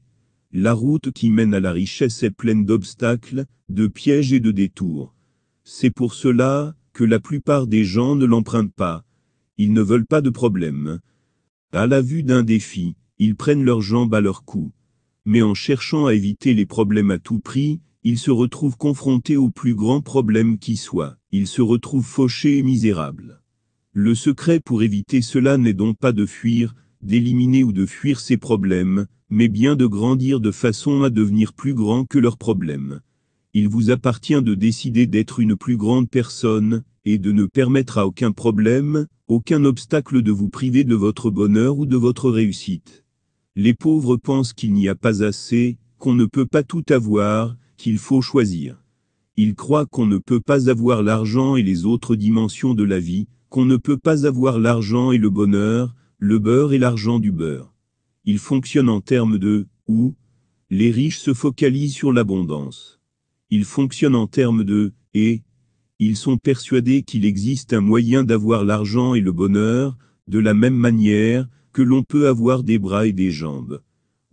La route qui mène à la richesse est pleine d'obstacles, de pièges et de détours. C'est pour cela que la plupart des gens ne l'empruntent pas. Ils ne veulent pas de problème. À la vue d'un défi, ils prennent leurs jambes à leur cou. Mais en cherchant à éviter les problèmes à tout prix, ils se retrouvent confrontés au plus grand problème qui soit. Ils se retrouvent fauchés et misérables. Le secret pour éviter cela n'est donc pas de fuir, d'éliminer ou de fuir ces problèmes, mais bien de grandir de façon à devenir plus grand que leurs problèmes. Il vous appartient de décider d'être une plus grande personne, et de ne permettre à aucun problème, aucun obstacle de vous priver de votre bonheur ou de votre réussite. Les pauvres pensent qu'il n'y a pas assez, qu'on ne peut pas tout avoir, qu'il faut choisir. Ils croient qu'on ne peut pas avoir l'argent et les autres dimensions de la vie, qu'on ne peut pas avoir l'argent et le bonheur, le beurre et l'argent du beurre. Ils fonctionnent en termes de « ou ». Les riches se focalisent sur l'abondance. Ils fonctionnent en termes de « et ». Ils sont persuadés qu'il existe un moyen d'avoir l'argent et le bonheur, de la même manière que l'on peut avoir des bras et des jambes.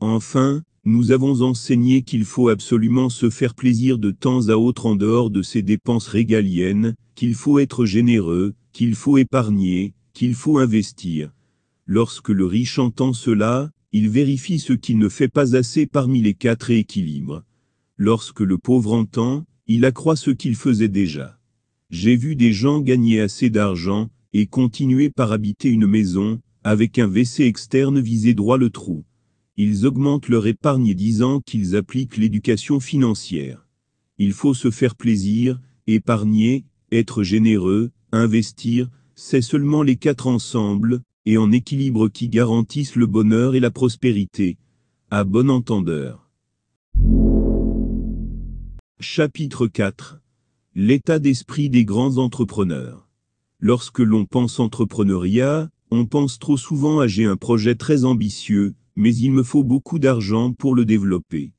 Enfin, nous avons enseigné qu'il faut absolument se faire plaisir de temps à autre en dehors de ses dépenses régaliennes, qu'il faut être généreux, qu'il faut épargner, qu'il faut investir. Lorsque le riche entend cela, il vérifie ce qu'il ne fait pas assez parmi les 4 équilibres. Lorsque le pauvre entend, il accroît ce qu'il faisait déjà. J'ai vu des gens gagner assez d'argent, et continuer par habiter une maison, avec un WC externe visé droit le trou. Ils augmentent leur épargne disant qu'ils appliquent l'éducation financière. Il faut se faire plaisir, épargner, être généreux, investir, c'est seulement les 4 ensemble, et en équilibre qui garantissent le bonheur et la prospérité. À bon entendeur. Chapitre 4. L'état d'esprit des grands entrepreneurs. Lorsque l'on pense entrepreneuriat, on pense trop souvent à j'ai un projet très ambitieux, mais il me faut beaucoup d'argent pour le développer.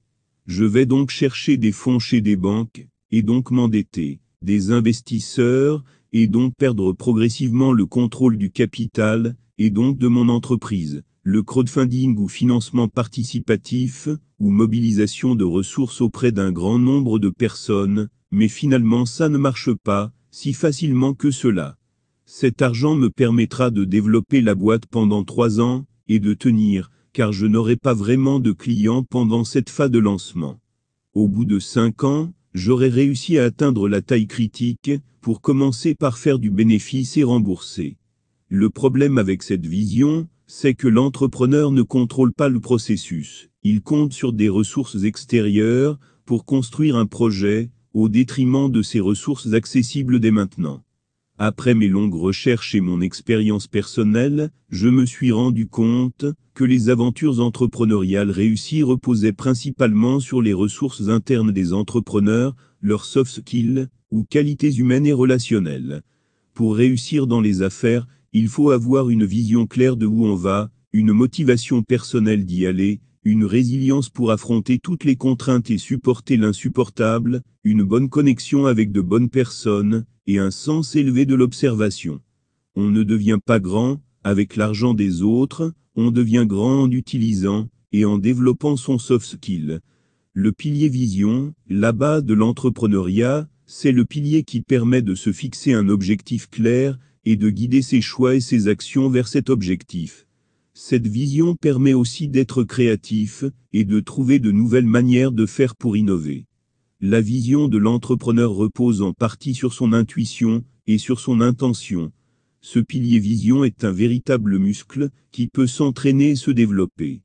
Je vais donc chercher des fonds chez des banques, et donc m'endetter, des investisseurs, et donc perdre progressivement le contrôle du capital, et donc de mon entreprise. Le crowdfunding ou financement participatif, ou mobilisation de ressources auprès d'un grand nombre de personnes, mais finalement ça ne marche pas, si facilement que cela. Cet argent me permettra de développer la boîte pendant 3 ans, et de tenir, car je n'aurai pas vraiment de clients pendant cette phase de lancement. Au bout de 5 ans, j'aurai réussi à atteindre la taille critique, pour commencer par faire du bénéfice et rembourser. Le problème avec cette vision, c'est que l'entrepreneur ne contrôle pas le processus. Il compte sur des ressources extérieures, pour construire un projet, au détriment de ses ressources accessibles dès maintenant. Après mes longues recherches et mon expérience personnelle, je me suis rendu compte que les aventures entrepreneuriales réussies reposaient principalement sur les ressources internes des entrepreneurs, leurs soft skills, ou qualités humaines et relationnelles. Pour réussir dans les affaires, il faut avoir une vision claire de où on va, une motivation personnelle d'y aller, une résilience pour affronter toutes les contraintes et supporter l'insupportable, une bonne connexion avec de bonnes personnes, et un sens élevé de l'observation. On ne devient pas grand, avec l'argent des autres, on devient grand en utilisant, et en développant son soft skill. Le pilier vision, la base de l'entrepreneuriat, c'est le pilier qui permet de se fixer un objectif clair, et de guider ses choix et ses actions vers cet objectif. Cette vision permet aussi d'être créatif, et de trouver de nouvelles manières de faire pour innover. La vision de l'entrepreneur repose en partie sur son intuition, et sur son intention. Ce pilier vision est un véritable muscle, qui peut s'entraîner et se développer.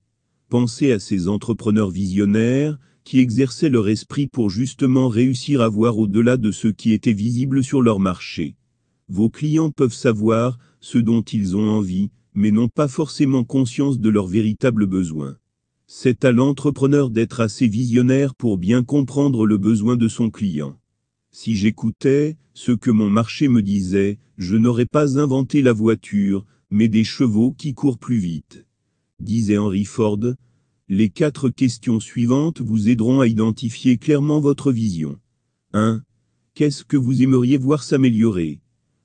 Pensez à ces entrepreneurs visionnaires, qui exerçaient leur esprit pour justement réussir à voir au-delà de ce qui était visible sur leur marché. Vos clients peuvent savoir ce dont ils ont envie, mais n'ont pas forcément conscience de leurs véritables besoins. C'est à l'entrepreneur d'être assez visionnaire pour bien comprendre le besoin de son client. Si j'écoutais ce que mon marché me disait, je n'aurais pas inventé la voiture, mais des chevaux qui courent plus vite. Disait Henry Ford. Les 4 questions suivantes vous aideront à identifier clairement votre vision. 1. Qu'est-ce que vous aimeriez voir s'améliorer?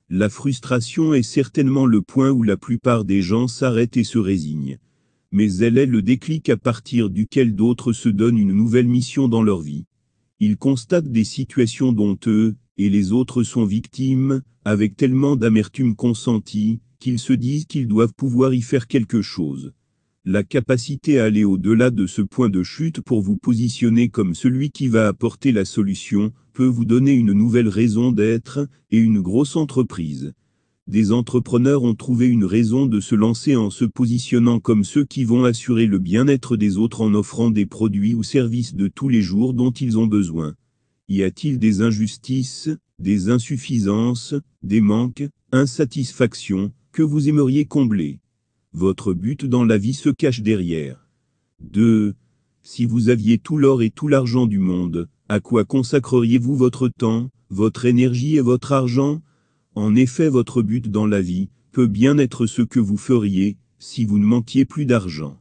La frustration est certainement le point où la plupart des gens s'arrêtent et se résignent. Mais elle est le déclic à partir duquel d'autres se donnent une nouvelle mission dans leur vie. Ils constatent des situations dont eux et les autres sont victimes, avec tellement d'amertume consentie, qu'ils se disent qu'ils doivent pouvoir y faire quelque chose. La capacité à aller au-delà de ce point de chute pour vous positionner comme celui qui va apporter la solution, peut vous donner une nouvelle raison d'être, et une grosse entreprise. Des entrepreneurs ont trouvé une raison de se lancer en se positionnant comme ceux qui vont assurer le bien-être des autres en offrant des produits ou services de tous les jours dont ils ont besoin. Y a-t-il des injustices, des insuffisances, des manques, insatisfactions, que vous aimeriez combler? Votre but dans la vie se cache derrière. 2. Si vous aviez tout l'or et tout l'argent du monde, à quoi consacreriez-vous votre temps, votre énergie et votre argent? En effet, votre but dans la vie peut bien être ce que vous feriez si vous ne manquiez plus d'argent.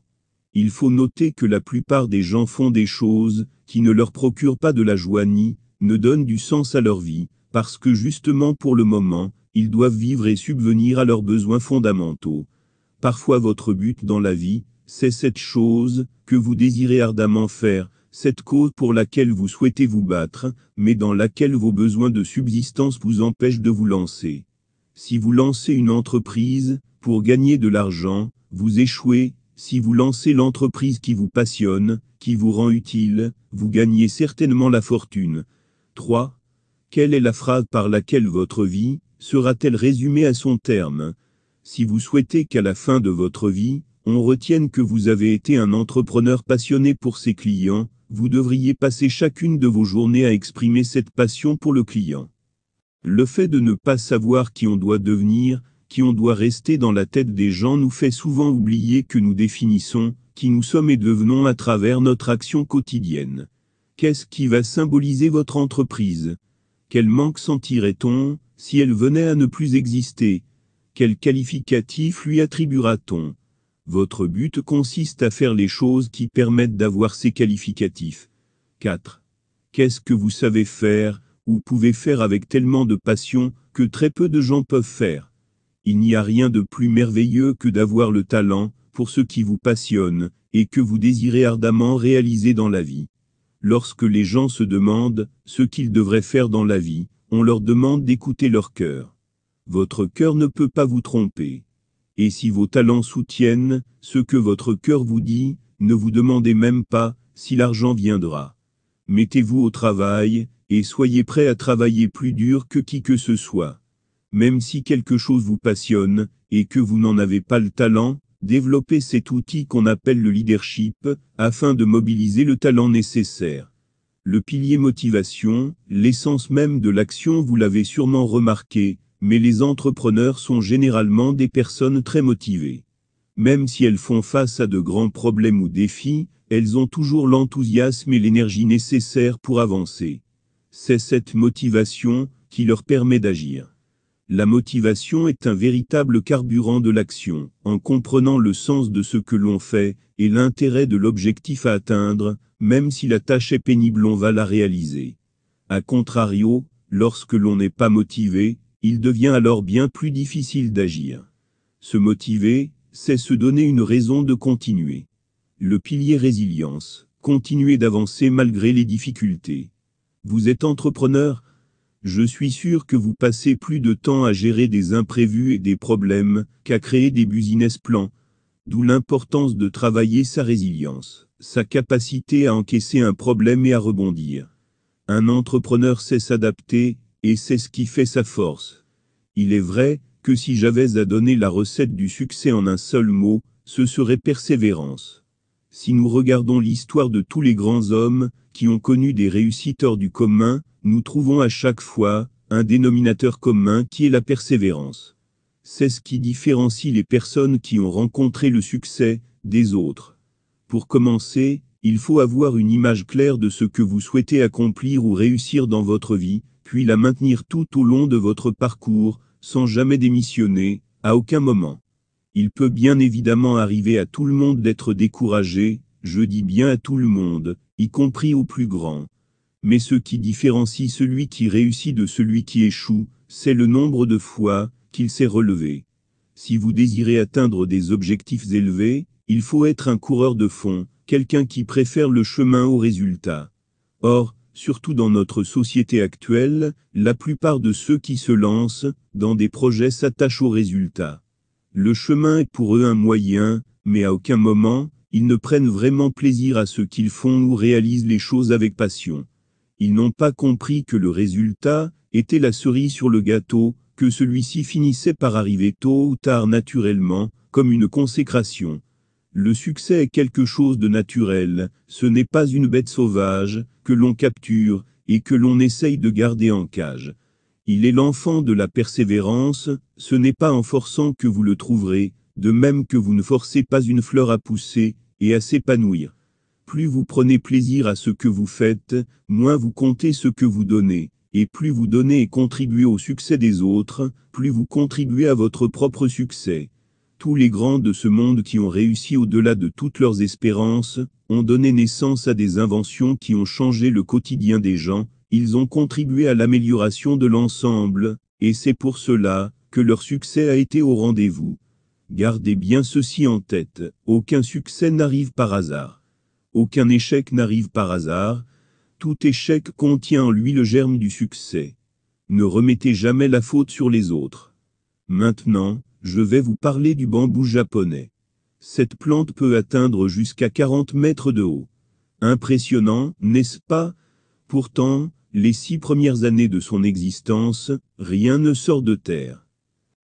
Il faut noter que la plupart des gens font des choses qui ne leur procurent pas de la joie ni ne donnent du sens à leur vie, parce que justement pour le moment, ils doivent vivre et subvenir à leurs besoins fondamentaux. Parfois votre but dans la vie, c'est cette chose que vous désirez ardemment faire, cette cause pour laquelle vous souhaitez vous battre, mais dans laquelle vos besoins de subsistance vous empêchent de vous lancer. Si vous lancez une entreprise pour gagner de l'argent, vous échouez. Si vous lancez l'entreprise qui vous passionne, qui vous rend utile, vous gagnez certainement la fortune. 3. Quelle est la phrase par laquelle votre vie sera-t-elle résumée à son terme? Si vous souhaitez qu'à la fin de votre vie, on retienne que vous avez été un entrepreneur passionné pour ses clients, vous devriez passer chacune de vos journées à exprimer cette passion pour le client. Le fait de ne pas savoir qui on doit devenir, qui on doit rester dans la tête des gens nous fait souvent oublier que nous définissons qui nous sommes et devenons à travers notre action quotidienne. Qu'est-ce qui va symboliser votre entreprise? Quel manque sentirait-on si elle venait à ne plus exister? Quel qualificatif lui attribuera-t-on? Votre but consiste à faire les choses qui permettent d'avoir ces qualificatifs. 4. Qu'est-ce que vous savez faire, ou pouvez faire avec tellement de passion, que très peu de gens peuvent faire? Il n'y a rien de plus merveilleux que d'avoir le talent, pour ce qui vous passionne, et que vous désirez ardemment réaliser dans la vie. Lorsque les gens se demandent ce qu'ils devraient faire dans la vie, on leur demande d'écouter leur cœur. Votre cœur ne peut pas vous tromper. Et si vos talents soutiennent ce que votre cœur vous dit, ne vous demandez même pas si l'argent viendra. Mettez-vous au travail, et soyez prêt à travailler plus dur que qui que ce soit. Même si quelque chose vous passionne, et que vous n'en avez pas le talent, développez cet outil qu'on appelle le leadership, afin de mobiliser le talent nécessaire. Le pilier motivation, l'essence même de l'action, vous l'avez sûrement remarqué, mais les entrepreneurs sont généralement des personnes très motivées. Même si elles font face à de grands problèmes ou défis, elles ont toujours l'enthousiasme et l'énergie nécessaires pour avancer. C'est cette motivation qui leur permet d'agir. La motivation est un véritable carburant de l'action. En comprenant le sens de ce que l'on fait et l'intérêt de l'objectif à atteindre, même si la tâche est pénible, on va la réaliser. A contrario, lorsque l'on n'est pas motivé, il devient alors bien plus difficile d'agir. Se motiver, c'est se donner une raison de continuer. Le pilier résilience, continuer d'avancer malgré les difficultés. Vous êtes entrepreneur? Je suis sûr que vous passez plus de temps à gérer des imprévus et des problèmes qu'à créer des business plans. D'où l'importance de travailler sa résilience, sa capacité à encaisser un problème et à rebondir. Un entrepreneur sait s'adapter, et c'est ce qui fait sa force. Il est vrai que si j'avais à donner la recette du succès en un seul mot, ce serait persévérance. Si nous regardons l'histoire de tous les grands hommes qui ont connu des réussites hors du commun, nous trouvons à chaque fois un dénominateur commun qui est la persévérance. C'est ce qui différencie les personnes qui ont rencontré le succès des autres. Pour commencer, il faut avoir une image claire de ce que vous souhaitez accomplir ou réussir dans votre vie, puis la maintenir tout au long de votre parcours, sans jamais démissionner, à aucun moment. Il peut bien évidemment arriver à tout le monde d'être découragé, je dis bien à tout le monde, y compris aux plus grands. Mais ce qui différencie celui qui réussit de celui qui échoue, c'est le nombre de fois qu'il s'est relevé. Si vous désirez atteindre des objectifs élevés, il faut être un coureur de fond, quelqu'un qui préfère le chemin au résultat. Or, surtout dans notre société actuelle, la plupart de ceux qui se lancent dans des projets s'attachent au résultat. Le chemin est pour eux un moyen, mais à aucun moment, ils ne prennent vraiment plaisir à ce qu'ils font ou réalisent les choses avec passion. Ils n'ont pas compris que le résultat était la cerise sur le gâteau, que celui-ci finissait par arriver tôt ou tard naturellement, comme une consécration. Le succès est quelque chose de naturel, ce n'est pas une bête sauvage, que l'on capture, et que l'on essaye de garder en cage. Il est l'enfant de la persévérance, ce n'est pas en forçant que vous le trouverez, de même que vous ne forcez pas une fleur à pousser, et à s'épanouir. Plus vous prenez plaisir à ce que vous faites, moins vous comptez ce que vous donnez, et plus vous donnez et contribuez au succès des autres, plus vous contribuez à votre propre succès. Tous les grands de ce monde qui ont réussi au-delà de toutes leurs espérances, ont donné naissance à des inventions qui ont changé le quotidien des gens, ils ont contribué à l'amélioration de l'ensemble, et c'est pour cela que leur succès a été au rendez-vous. Gardez bien ceci en tête, aucun succès n'arrive par hasard. Aucun échec n'arrive par hasard, tout échec contient en lui le germe du succès. Ne remettez jamais la faute sur les autres. Maintenant, je vais vous parler du bambou japonais. Cette plante peut atteindre jusqu'à 40 mètres de haut. Impressionnant, n'est-ce pas? Pourtant, les 6 premières années de son existence, rien ne sort de terre.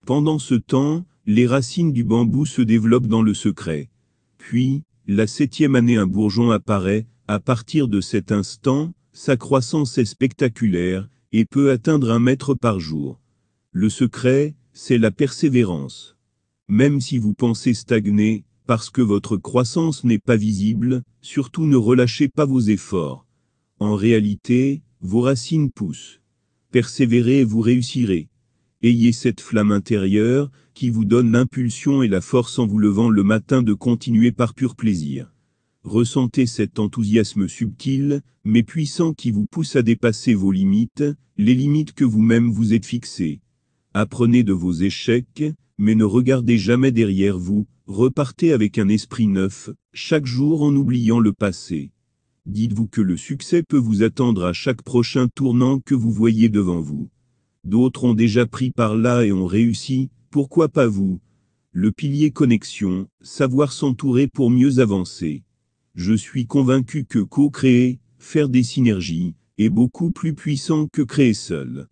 Pendant ce temps, les racines du bambou se développent dans le secret. Puis, la 7e année un bourgeon apparaît, à partir de cet instant, sa croissance est spectaculaire, et peut atteindre 1 mètre par jour. Le secret, c'est la persévérance. Même si vous pensez stagner, parce que votre croissance n'est pas visible, surtout ne relâchez pas vos efforts. En réalité, vos racines poussent. Persévérez et vous réussirez. Ayez cette flamme intérieure, qui vous donne l'impulsion et la force en vous levant le matin de continuer par pur plaisir. Ressentez cet enthousiasme subtil, mais puissant qui vous pousse à dépasser vos limites, les limites que vous-même vous êtes fixées. Apprenez de vos échecs, mais ne regardez jamais derrière vous, repartez avec un esprit neuf, chaque jour en oubliant le passé. Dites-vous que le succès peut vous attendre à chaque prochain tournant que vous voyez devant vous. D'autres ont déjà pris par là et ont réussi, pourquoi pas vous? Le pilier connexion, savoir s'entourer pour mieux avancer. Je suis convaincu que co-créer, faire des synergies, est beaucoup plus puissant que créer seul.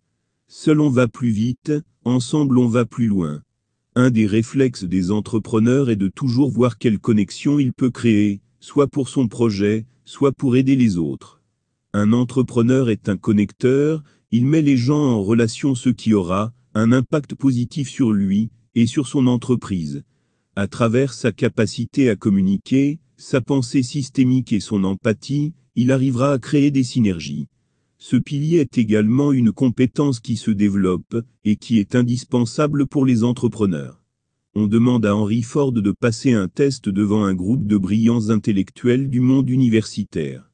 Seul on va plus vite, ensemble on va plus loin. Un des réflexes des entrepreneurs est de toujours voir quelle connexion il peut créer, soit pour son projet, soit pour aider les autres. Un entrepreneur est un connecteur, il met les gens en relation, ce qui aura un impact positif sur lui et sur son entreprise. À travers sa capacité à communiquer, sa pensée systémique et son empathie, il arrivera à créer des synergies. Ce pilier est également une compétence qui se développe et qui est indispensable pour les entrepreneurs. On demande à Henry Ford de passer un test devant un groupe de brillants intellectuels du monde universitaire.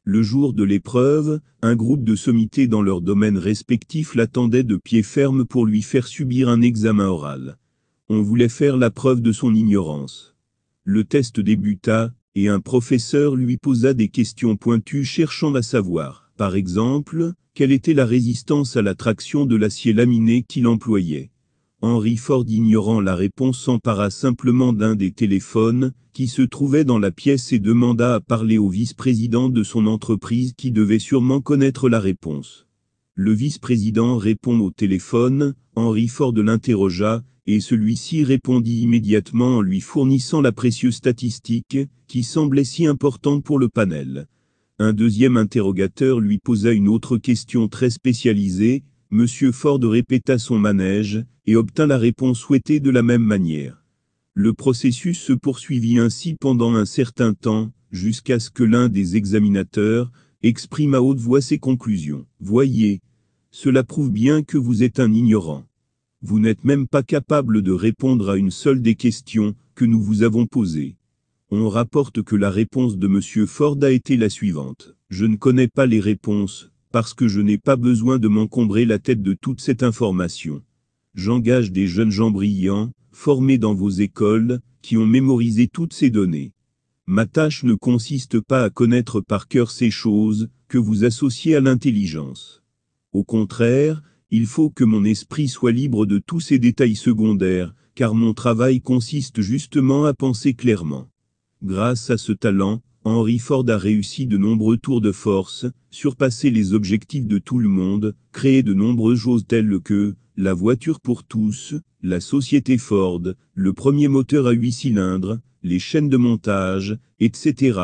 Le jour de l'épreuve, un groupe de sommités dans leurs domaines respectifs l'attendait de pied ferme pour lui faire subir un examen oral. On voulait faire la preuve de son ignorance. Le test débuta, et un professeur lui posa des questions pointues cherchant à savoir. Par exemple, quelle était la résistance à la traction de l'acier laminé qu'il employait. Henry Ford, ignorant la réponse, s'empara simplement d'un des téléphones qui se trouvait dans la pièce et demanda à parler au vice-président de son entreprise qui devait sûrement connaître la réponse. Le vice-président répond au téléphone, Henry Ford l'interrogea, et celui-ci répondit immédiatement en lui fournissant la précieuse statistique qui semblait si importante pour le panel. Un deuxième interrogateur lui posa une autre question très spécialisée. Monsieur Ford répéta son manège, et obtint la réponse souhaitée de la même manière. Le processus se poursuivit ainsi pendant un certain temps, jusqu'à ce que l'un des examinateurs exprime à haute voix ses conclusions. Voyez, cela prouve bien que vous êtes un ignorant. Vous n'êtes même pas capable de répondre à une seule des questions que nous vous avons posées. On rapporte que la réponse de M. Ford a été la suivante. Je ne connais pas les réponses, parce que je n'ai pas besoin de m'encombrer la tête de toute cette information. J'engage des jeunes gens brillants, formés dans vos écoles, qui ont mémorisé toutes ces données. Ma tâche ne consiste pas à connaître par cœur ces choses que vous associez à l'intelligence. Au contraire, il faut que mon esprit soit libre de tous ces détails secondaires, car mon travail consiste justement à penser clairement. Grâce à ce talent, Henry Ford a réussi de nombreux tours de force, surpassé les objectifs de tout le monde, créé de nombreuses choses telles que la voiture pour tous, la société Ford, le premier moteur à 8 cylindres, les chaînes de montage, etc.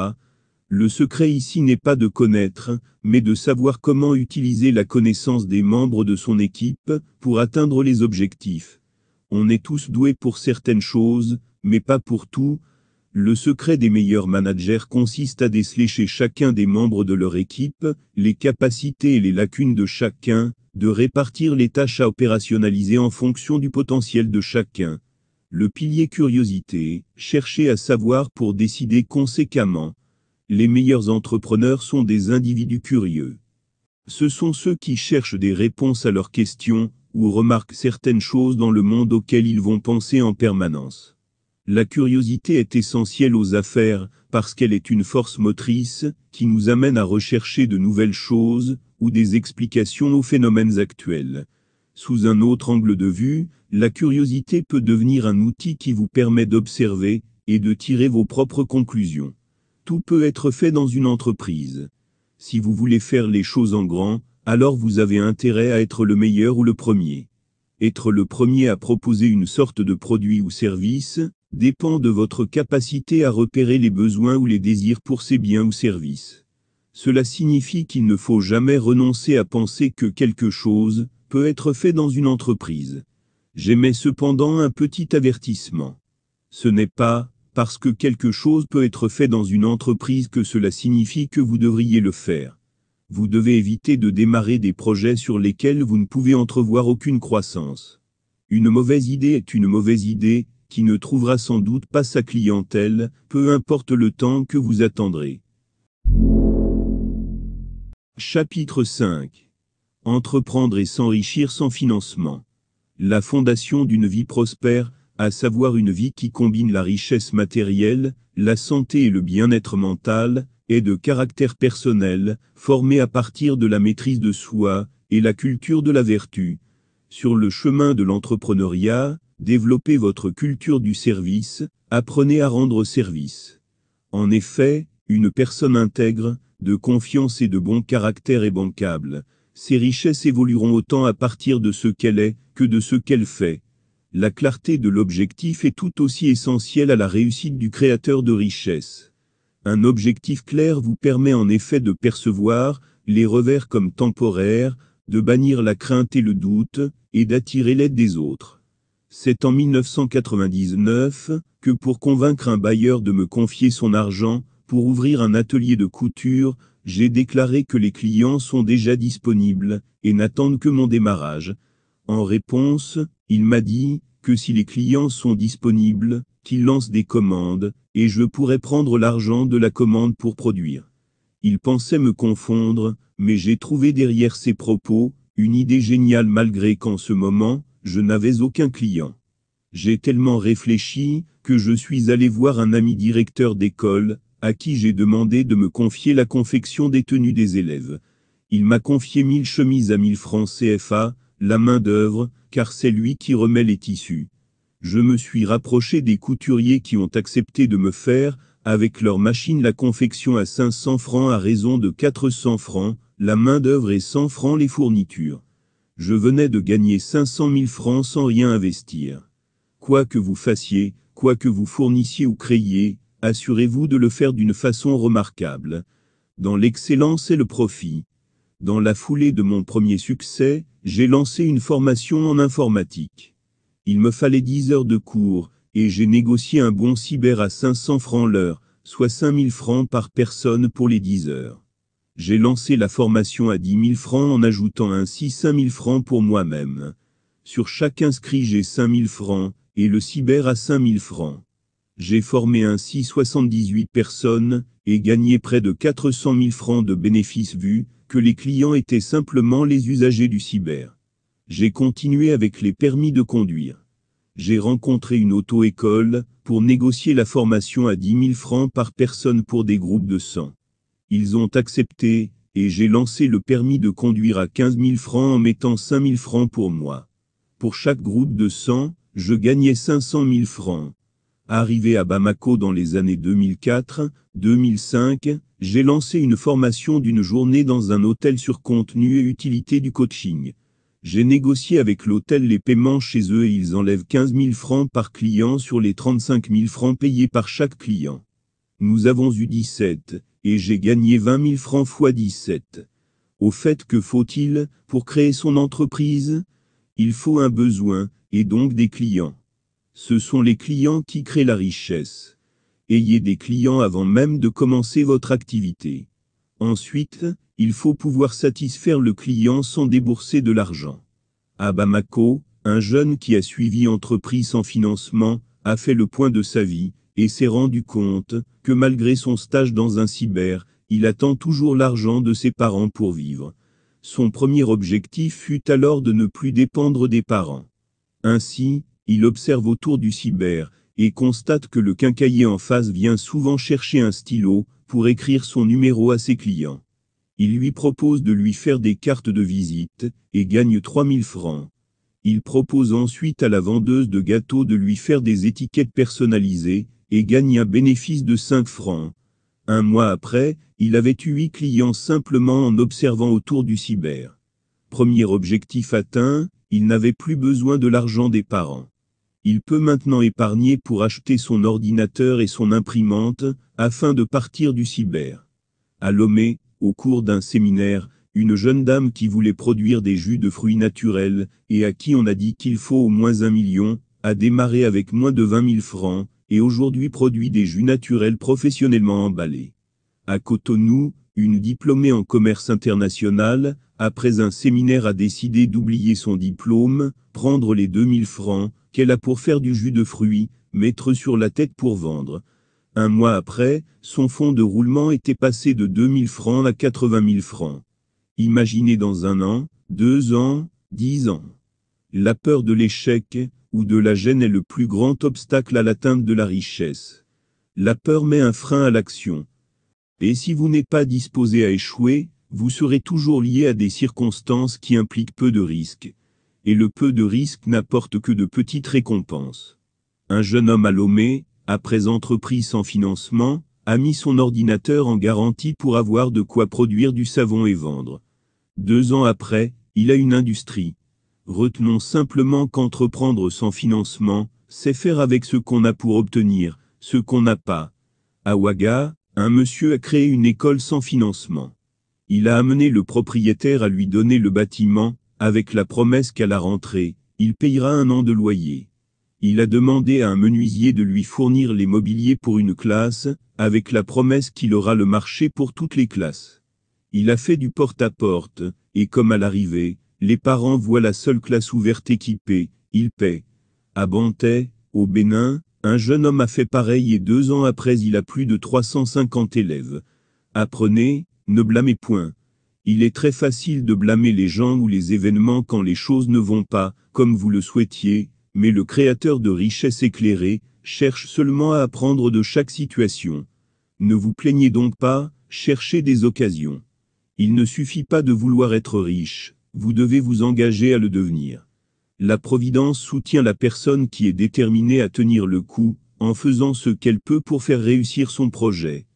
Le secret ici n'est pas de connaître, mais de savoir comment utiliser la connaissance des membres de son équipe pour atteindre les objectifs. On est tous doués pour certaines choses, mais pas pour tout. Le secret des meilleurs managers consiste à déceler chez chacun des membres de leur équipe les capacités et les lacunes de chacun, de répartir les tâches à opérationnaliser en fonction du potentiel de chacun. Le pilier curiosité, chercher à savoir pour décider conséquemment. Les meilleurs entrepreneurs sont des individus curieux. Ce sont ceux qui cherchent des réponses à leurs questions, ou remarquent certaines choses dans le monde auquel ils vont penser en permanence. La curiosité est essentielle aux affaires, parce qu'elle est une force motrice, qui nous amène à rechercher de nouvelles choses, ou des explications aux phénomènes actuels. Sous un autre angle de vue, la curiosité peut devenir un outil qui vous permet d'observer, et de tirer vos propres conclusions. Tout peut être fait dans une entreprise. Si vous voulez faire les choses en grand, alors vous avez intérêt à être le meilleur ou le premier. Être le premier à proposer une sorte de produit ou service dépend de votre capacité à repérer les besoins ou les désirs pour ces biens ou services. Cela signifie qu'il ne faut jamais renoncer à penser que quelque chose peut être fait dans une entreprise. J'émets cependant un petit avertissement. Ce n'est pas parce que quelque chose peut être fait dans une entreprise que cela signifie que vous devriez le faire. Vous devez éviter de démarrer des projets sur lesquels vous ne pouvez entrevoir aucune croissance. Une mauvaise idée est une mauvaise idée, qui ne trouvera sans doute pas sa clientèle, peu importe le temps que vous attendrez. Chapitre 5. Entreprendre et s'enrichir sans financement. La fondation d'une vie prospère, à savoir une vie qui combine la richesse matérielle, la santé et le bien-être mental, est de caractère personnel, formée à partir de la maîtrise de soi, et la culture de la vertu. Sur le chemin de l'entrepreneuriat, développez votre culture du service, apprenez à rendre service. En effet, une personne intègre, de confiance et de bon caractère est bancable. Ses richesses évolueront autant à partir de ce qu'elle est, que de ce qu'elle fait. La clarté de l'objectif est tout aussi essentielle à la réussite du créateur de richesses. Un objectif clair vous permet en effet de percevoir les revers comme temporaires, de bannir la crainte et le doute, et d'attirer l'aide des autres. C'est en 1999 que pour convaincre un bailleur de me confier son argent, pour ouvrir un atelier de couture, j'ai déclaré que les clients sont déjà disponibles, et n'attendent que mon démarrage. En réponse, il m'a dit que si les clients sont disponibles, qu'il lance des commandes, et je pourrais prendre l'argent de la commande pour produire. Il pensait me confondre, mais j'ai trouvé derrière ses propos une idée géniale malgré qu'en ce moment, je n'avais aucun client. J'ai tellement réfléchi que je suis allé voir un ami directeur d'école, à qui j'ai demandé de me confier la confection des tenues des élèves. Il m'a confié 1000 chemises à 1000 francs CFA, la main-d'œuvre, car c'est lui qui remet les tissus. Je me suis rapproché des couturiers qui ont accepté de me faire, avec leur machine la confection à 500 francs à raison de 400 francs, la main-d'œuvre et 100 francs les fournitures. Je venais de gagner 500 000 francs sans rien investir. Quoi que vous fassiez, quoi que vous fournissiez ou créiez, assurez-vous de le faire d'une façon remarquable. Dans l'excellence et le profit. Dans la foulée de mon premier succès, j'ai lancé une formation en informatique. Il me fallait 10 heures de cours, et j'ai négocié un bon cyber à 500 francs l'heure, soit 5000 francs par personne pour les 10 heures. J'ai lancé la formation à 10 000 francs en ajoutant ainsi 5000 francs pour moi-même. Sur chaque inscrit j'ai 5000 francs, et le cyber à 5000 francs. J'ai formé ainsi 78 personnes, et gagné près de 400 000 francs de bénéfices vu que les clients étaient simplement les usagers du cyber. J'ai continué avec les permis de conduire. J'ai rencontré une auto-école pour négocier la formation à 10 000 francs par personne pour des groupes de 100. Ils ont accepté, et j'ai lancé le permis de conduire à 15 000 francs en mettant 5 000 francs pour moi. Pour chaque groupe de 100, je gagnais 500 000 francs. Arrivé à Bamako dans les années 2004-2005, j'ai lancé une formation d'une journée dans un hôtel sur contenu et utilité du coaching. J'ai négocié avec l'hôtel les paiements chez eux et ils enlèvent 15 000 francs par client sur les 35 000 francs payés par chaque client. Nous avons eu 17, et j'ai gagné 20 000 francs x 17. Au fait, que faut-il pour créer son entreprise? Il faut un besoin, et donc des clients. Ce sont les clients qui créent la richesse. Ayez des clients avant même de commencer votre activité. Ensuite, il faut pouvoir satisfaire le client sans débourser de l'argent. À Bamako, un jeune qui a suivi Entreprise sans financement a fait le point de sa vie et s'est rendu compte que malgré son stage dans un cyber, il attend toujours l'argent de ses parents pour vivre. Son premier objectif fut alors de ne plus dépendre des parents. Ainsi, il observe autour du cyber et constate que le quincaillier en face vient souvent chercher un stylo pour écrire son numéro à ses clients. Il lui propose de lui faire des cartes de visite et gagne 3 000 francs. Il propose ensuite à la vendeuse de gâteaux de lui faire des étiquettes personnalisées et gagne un bénéfice de 5 francs. Un mois après, il avait eu 8 clients simplement en observant autour du cyber. Premier objectif atteint, il n'avait plus besoin de l'argent des parents. Il peut maintenant épargner pour acheter son ordinateur et son imprimante, afin de partir du cyber. À Lomé, au cours d'un séminaire, une jeune dame qui voulait produire des jus de fruits naturels, et à qui on a dit qu'il faut au moins 1 million, a démarré avec moins de 20 000 francs, et aujourd'hui produit des jus naturels professionnellement emballés. À Cotonou, une diplômée en commerce international, après un séminaire a décidé d'oublier son diplôme, prendre les 2 000 francs, qu'elle a pour faire du jus de fruits, mettre sur la tête pour vendre. Un mois après, son fonds de roulement était passé de 2 000 francs à 80 000 francs. Imaginez dans 1 an, 2 ans, 10 ans. La peur de l'échec ou de la gêne est le plus grand obstacle à l'atteinte de la richesse. La peur met un frein à l'action. Et si vous n'êtes pas disposé à échouer, vous serez toujours lié à des circonstances qui impliquent peu de risques. Et le peu de risques n'apporte que de petites récompenses. Un jeune homme à Lomé, après Entreprise sans financement, a mis son ordinateur en garantie pour avoir de quoi produire du savon et vendre. 2 ans après, il a une industrie. Retenons simplement qu'entreprendre sans financement, c'est faire avec ce qu'on a pour obtenir ce qu'on n'a pas. À Ouaga, un monsieur a créé une école sans financement. Il a amené le propriétaire à lui donner le bâtiment, avec la promesse qu'à la rentrée, il payera 1 an de loyer. Il a demandé à un menuisier de lui fournir les mobiliers pour une classe, avec la promesse qu'il aura le marché pour toutes les classes. Il a fait du porte-à-porte, et comme à l'arrivée, les parents voient la seule classe ouverte équipée, ils paient. À Bantais, au Bénin, un jeune homme a fait pareil et 2 ans après il a plus de 350 élèves. Apprenez, ne blâmez point. Il est très facile de blâmer les gens ou les événements quand les choses ne vont pas, comme vous le souhaitiez, mais le créateur de richesse éclairée cherche seulement à apprendre de chaque situation. Ne vous plaignez donc pas, cherchez des occasions. Il ne suffit pas de vouloir être riche, vous devez vous engager à le devenir. La Providence soutient la personne qui est déterminée à tenir le coup, en faisant ce qu'elle peut pour faire réussir son projet.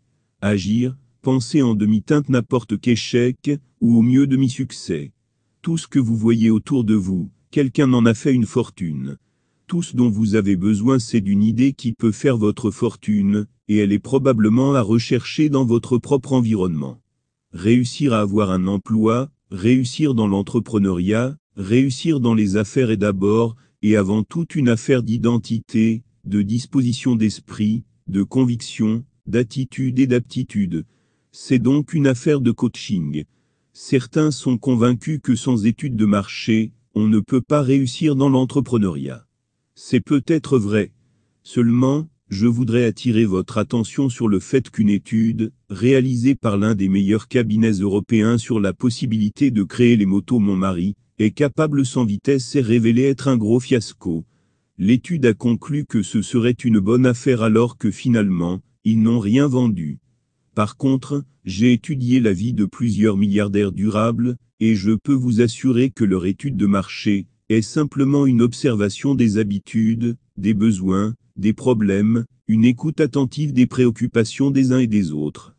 Agir, penser en demi-teinte n'apporte qu'échec, ou au mieux demi-succès. Tout ce que vous voyez autour de vous, quelqu'un en a fait une fortune. Tout ce dont vous avez besoin c'est d'une idée qui peut faire votre fortune, et elle est probablement à rechercher dans votre propre environnement. Réussir à avoir un emploi, réussir dans l'entrepreneuriat, réussir dans les affaires est d'abord, et avant tout une affaire d'identité, de disposition d'esprit, de conviction, d'attitude et d'aptitude. C'est donc une affaire de coaching. Certains sont convaincus que sans études de marché, on ne peut pas réussir dans l'entrepreneuriat. C'est peut-être vrai. Seulement, je voudrais attirer votre attention sur le fait qu'une étude, réalisée par l'un des meilleurs cabinets européens sur la possibilité de créer les motos Mon Mari, est capable sans vitesse s'est révélée être un gros fiasco. L'étude a conclu que ce serait une bonne affaire alors que finalement, ils n'ont rien vendu. Par contre, j'ai étudié la vie de plusieurs milliardaires durables, et je peux vous assurer que leur étude de marché est simplement une observation des habitudes, des besoins, des problèmes, une écoute attentive des préoccupations des uns et des autres.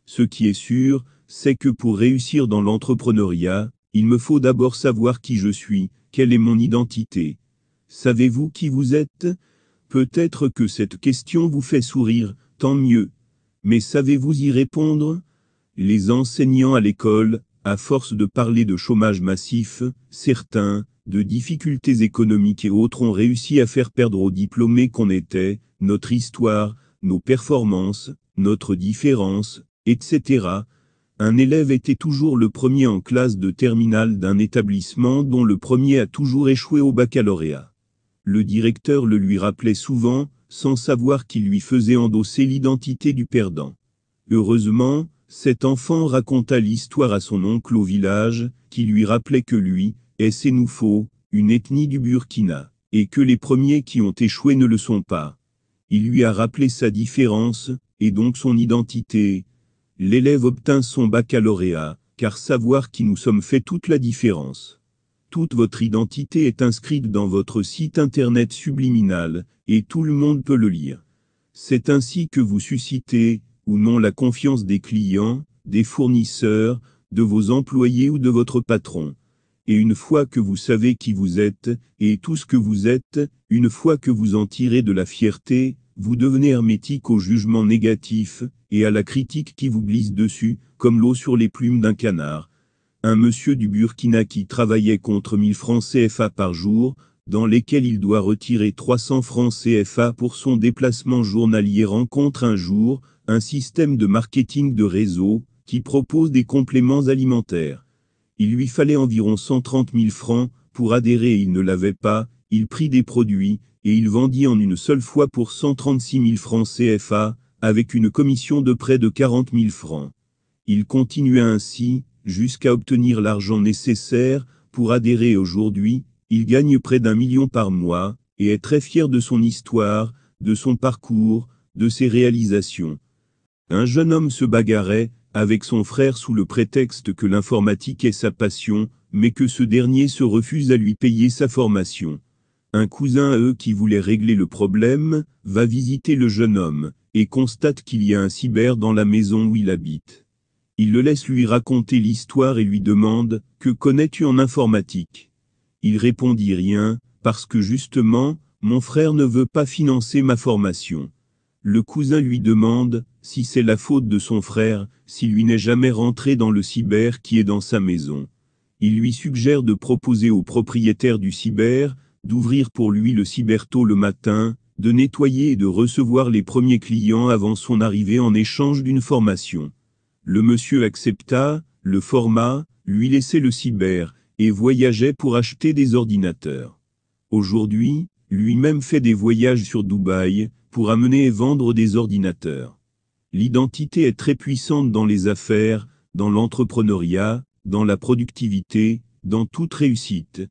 Ce qui est sûr, c'est que pour réussir dans l'entrepreneuriat, il me faut d'abord savoir qui je suis, quelle est mon identité. Savez-vous qui vous êtes? Peut-être que cette question vous fait sourire, tant mieux. Mais savez-vous y répondre? Les enseignants à l'école, à force de parler de chômage massif, certains, de difficultés économiques et autres ont réussi à faire perdre aux diplômés qu'on était, notre histoire, nos performances, notre différence, etc. Un élève était toujours le premier en classe de terminale d'un établissement dont le premier a toujours échoué au baccalauréat. Le directeur le lui rappelait souvent, sans savoir qu'il lui faisait endosser l'identité du perdant. Heureusement, cet enfant raconta l'histoire à son oncle au village, qui lui rappelait que lui, est Sénoufo, une ethnie du Burkina, et que les premiers qui ont échoué ne le sont pas. Il lui a rappelé sa différence, et donc son identité. L'élève obtint son baccalauréat, car savoir qui nous sommes fait toute la différence. Toute votre identité est inscrite dans votre site internet subliminal, et tout le monde peut le lire. C'est ainsi que vous suscitez, ou non, la confiance des clients, des fournisseurs, de vos employés ou de votre patron. Et une fois que vous savez qui vous êtes, et tout ce que vous êtes, une fois que vous en tirez de la fierté, vous devenez hermétique au jugement négatif, et à la critique qui vous glisse dessus, comme l'eau sur les plumes d'un canard. Un monsieur du Burkina qui travaillait contre 1000 francs CFA par jour, dans lesquels il doit retirer 300 francs CFA pour son déplacement journalier, rencontre un jour un système de marketing de réseau qui propose des compléments alimentaires. Il lui fallait environ 130 000 francs pour adhérer et il ne l'avait pas, il prit des produits, et il vendit en une seule fois pour 136 000 francs CFA, avec une commission de près de 40 000 francs. Il continua ainsi, jusqu'à obtenir l'argent nécessaire pour adhérer et aujourd'hui, il gagne près d'1 million par mois, et est très fier de son histoire, de son parcours, de ses réalisations. Un jeune homme se bagarrait avec son frère sous le prétexte que l'informatique est sa passion, mais que ce dernier se refuse à lui payer sa formation. Un cousin à eux qui voulait régler le problème, va visiter le jeune homme, et constate qu'il y a un cyber dans la maison où il habite. Il le laisse lui raconter l'histoire et lui demande « Que connais-tu en informatique ?» Il répondit rien, parce que justement, mon frère ne veut pas financer ma formation. Le cousin lui demande si c'est la faute de son frère, si lui n'est jamais rentré dans le cyber qui est dans sa maison. Il lui suggère de proposer au propriétaire du cyber d'ouvrir pour lui le cyber tôt le matin, de nettoyer et de recevoir les premiers clients avant son arrivée en échange d'une formation. Le monsieur accepta, le forma, lui laissait le cyber, et voyageait pour acheter des ordinateurs. Aujourd'hui, lui-même fait des voyages sur Dubaï, pour amener et vendre des ordinateurs. L'identité est très puissante dans les affaires, dans l'entrepreneuriat, dans la productivité, dans toute réussite.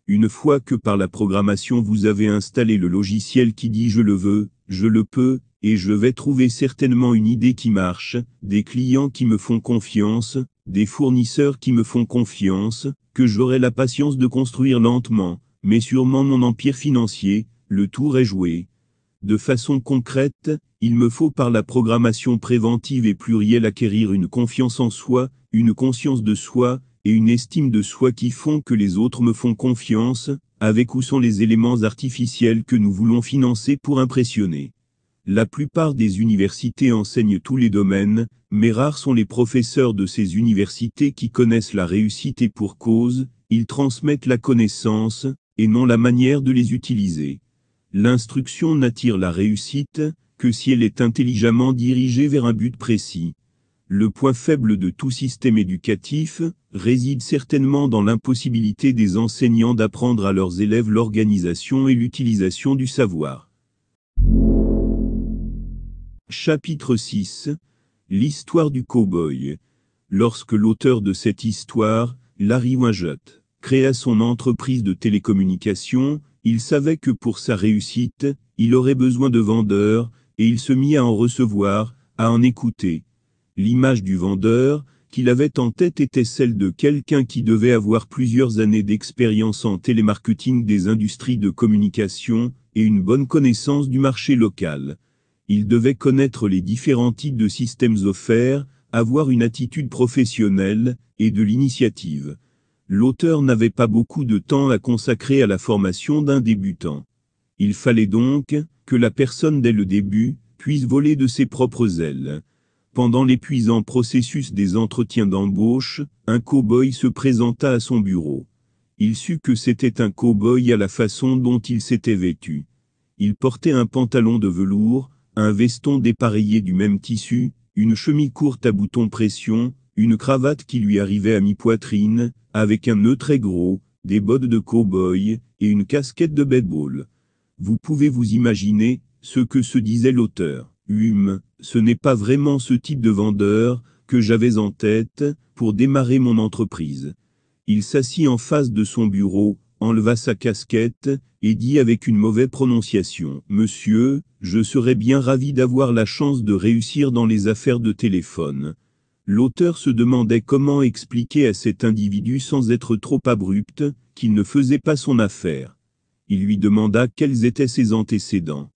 Une fois que par la programmation vous avez installé le logiciel qui dit « je le veux, je le peux, et je vais trouver certainement une idée qui marche, des clients qui me font confiance, des fournisseurs qui me font confiance, que j'aurai la patience de construire lentement, mais sûrement mon empire financier, le tour est joué. » De façon concrète, il me faut par la programmation préventive et plurielle acquérir une confiance en soi, une conscience de soi, et une estime de soi qui font que les autres me font confiance, avec ou sans les éléments artificiels que nous voulons financer pour impressionner. La plupart des universités enseignent tous les domaines, mais rares sont les professeurs de ces universités qui connaissent la réussite et pour cause, ils transmettent la connaissance, et non la manière de les utiliser. L'instruction n'attire la réussite que si elle est intelligemment dirigée vers un but précis. Le point faible de tout système éducatif réside certainement dans l'impossibilité des enseignants d'apprendre à leurs élèves l'organisation et l'utilisation du savoir. Chapitre 6. L'histoire du cow-boy. Lorsque l'auteur de cette histoire, Larry Winget, créa son entreprise de télécommunications, il savait que pour sa réussite, il aurait besoin de vendeurs, et il se mit à en recevoir, à en écouter. L'image du vendeur qu'il avait en tête était celle de quelqu'un qui devait avoir plusieurs années d'expérience en télémarketing des industries de communication et une bonne connaissance du marché local. Il devait connaître les différents types de systèmes offerts, avoir une attitude professionnelle et de l'initiative. L'auteur n'avait pas beaucoup de temps à consacrer à la formation d'un débutant. Il fallait donc que la personne dès le début puisse voler de ses propres ailes. Pendant l'épuisant processus des entretiens d'embauche, un cow-boy se présenta à son bureau. Il sut que c'était un cow-boy à la façon dont il s'était vêtu. Il portait un pantalon de velours, un veston dépareillé du même tissu, une chemise courte à boutons pression, une cravate qui lui arrivait à mi-poitrine, avec un nœud très gros, des bottes de cow-boy et une casquette de baseball. Vous pouvez vous imaginer ce que se disait l'auteur. Ce n'est pas vraiment ce type de vendeur que j'avais en tête pour démarrer mon entreprise. Il s'assit en face de son bureau, enleva sa casquette et dit avec une mauvaise prononciation: « Monsieur, je serais bien ravi d'avoir la chance de réussir dans les affaires de téléphone. » L'auteur se demandait comment expliquer à cet individu sans être trop abrupt qu'il ne faisait pas son affaire. Il lui demanda quels étaient ses antécédents.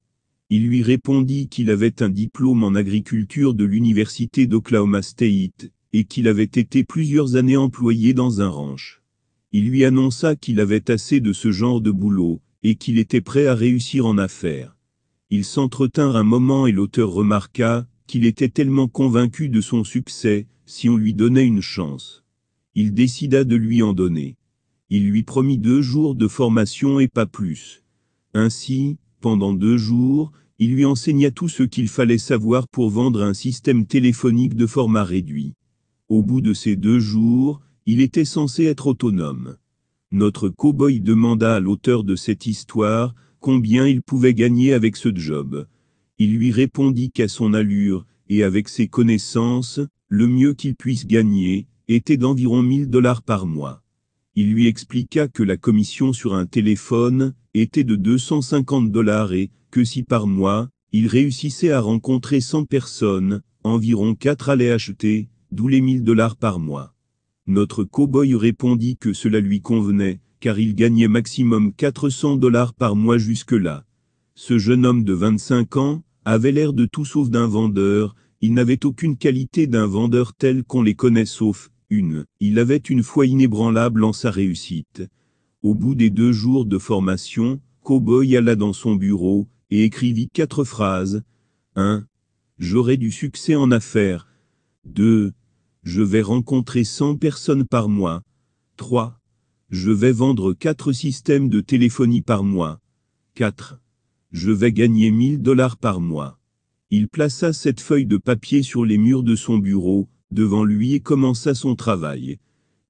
Il lui répondit qu'il avait un diplôme en agriculture de l'université d'Oklahoma State, et qu'il avait été plusieurs années employé dans un ranch. Il lui annonça qu'il avait assez de ce genre de boulot, et qu'il était prêt à réussir en affaires. Ils s'entretinrent un moment et l'auteur remarqua qu'il était tellement convaincu de son succès, si on lui donnait une chance. Il décida de lui en donner. Il lui promit 2 jours de formation et pas plus. Ainsi, pendant 2 jours, il lui enseigna tout ce qu'il fallait savoir pour vendre un système téléphonique de format réduit. Au bout de ces 2 jours, il était censé être autonome. Notre cow-boy demanda à l'auteur de cette histoire combien il pouvait gagner avec ce job. Il lui répondit qu'à son allure, et avec ses connaissances, le mieux qu'il puisse gagner, était d'environ $1000 par mois. Il lui expliqua que la commission sur un téléphone était de $250 et que si par mois, il réussissait à rencontrer 100 personnes, environ 4 allaient acheter, d'où les $1000 par mois. Notre cow-boy répondit que cela lui convenait, car il gagnait maximum $400 par mois jusque-là. Ce jeune homme de 25 ans avait l'air de tout sauf d'un vendeur, il n'avait aucune qualité d'un vendeur tel qu'on les connaît sauf il avait une foi inébranlable en sa réussite. Au bout des 2 jours de formation, Cow-Boy alla dans son bureau et écrivit 4 phrases. 1. J'aurai du succès en affaires. 2. Je vais rencontrer 100 personnes par mois. 3. Je vais vendre 4 systèmes de téléphonie par mois. 4. Je vais gagner $1000 par mois. Il plaça cette feuille de papier sur les murs de son bureau, devant lui et commença son travail.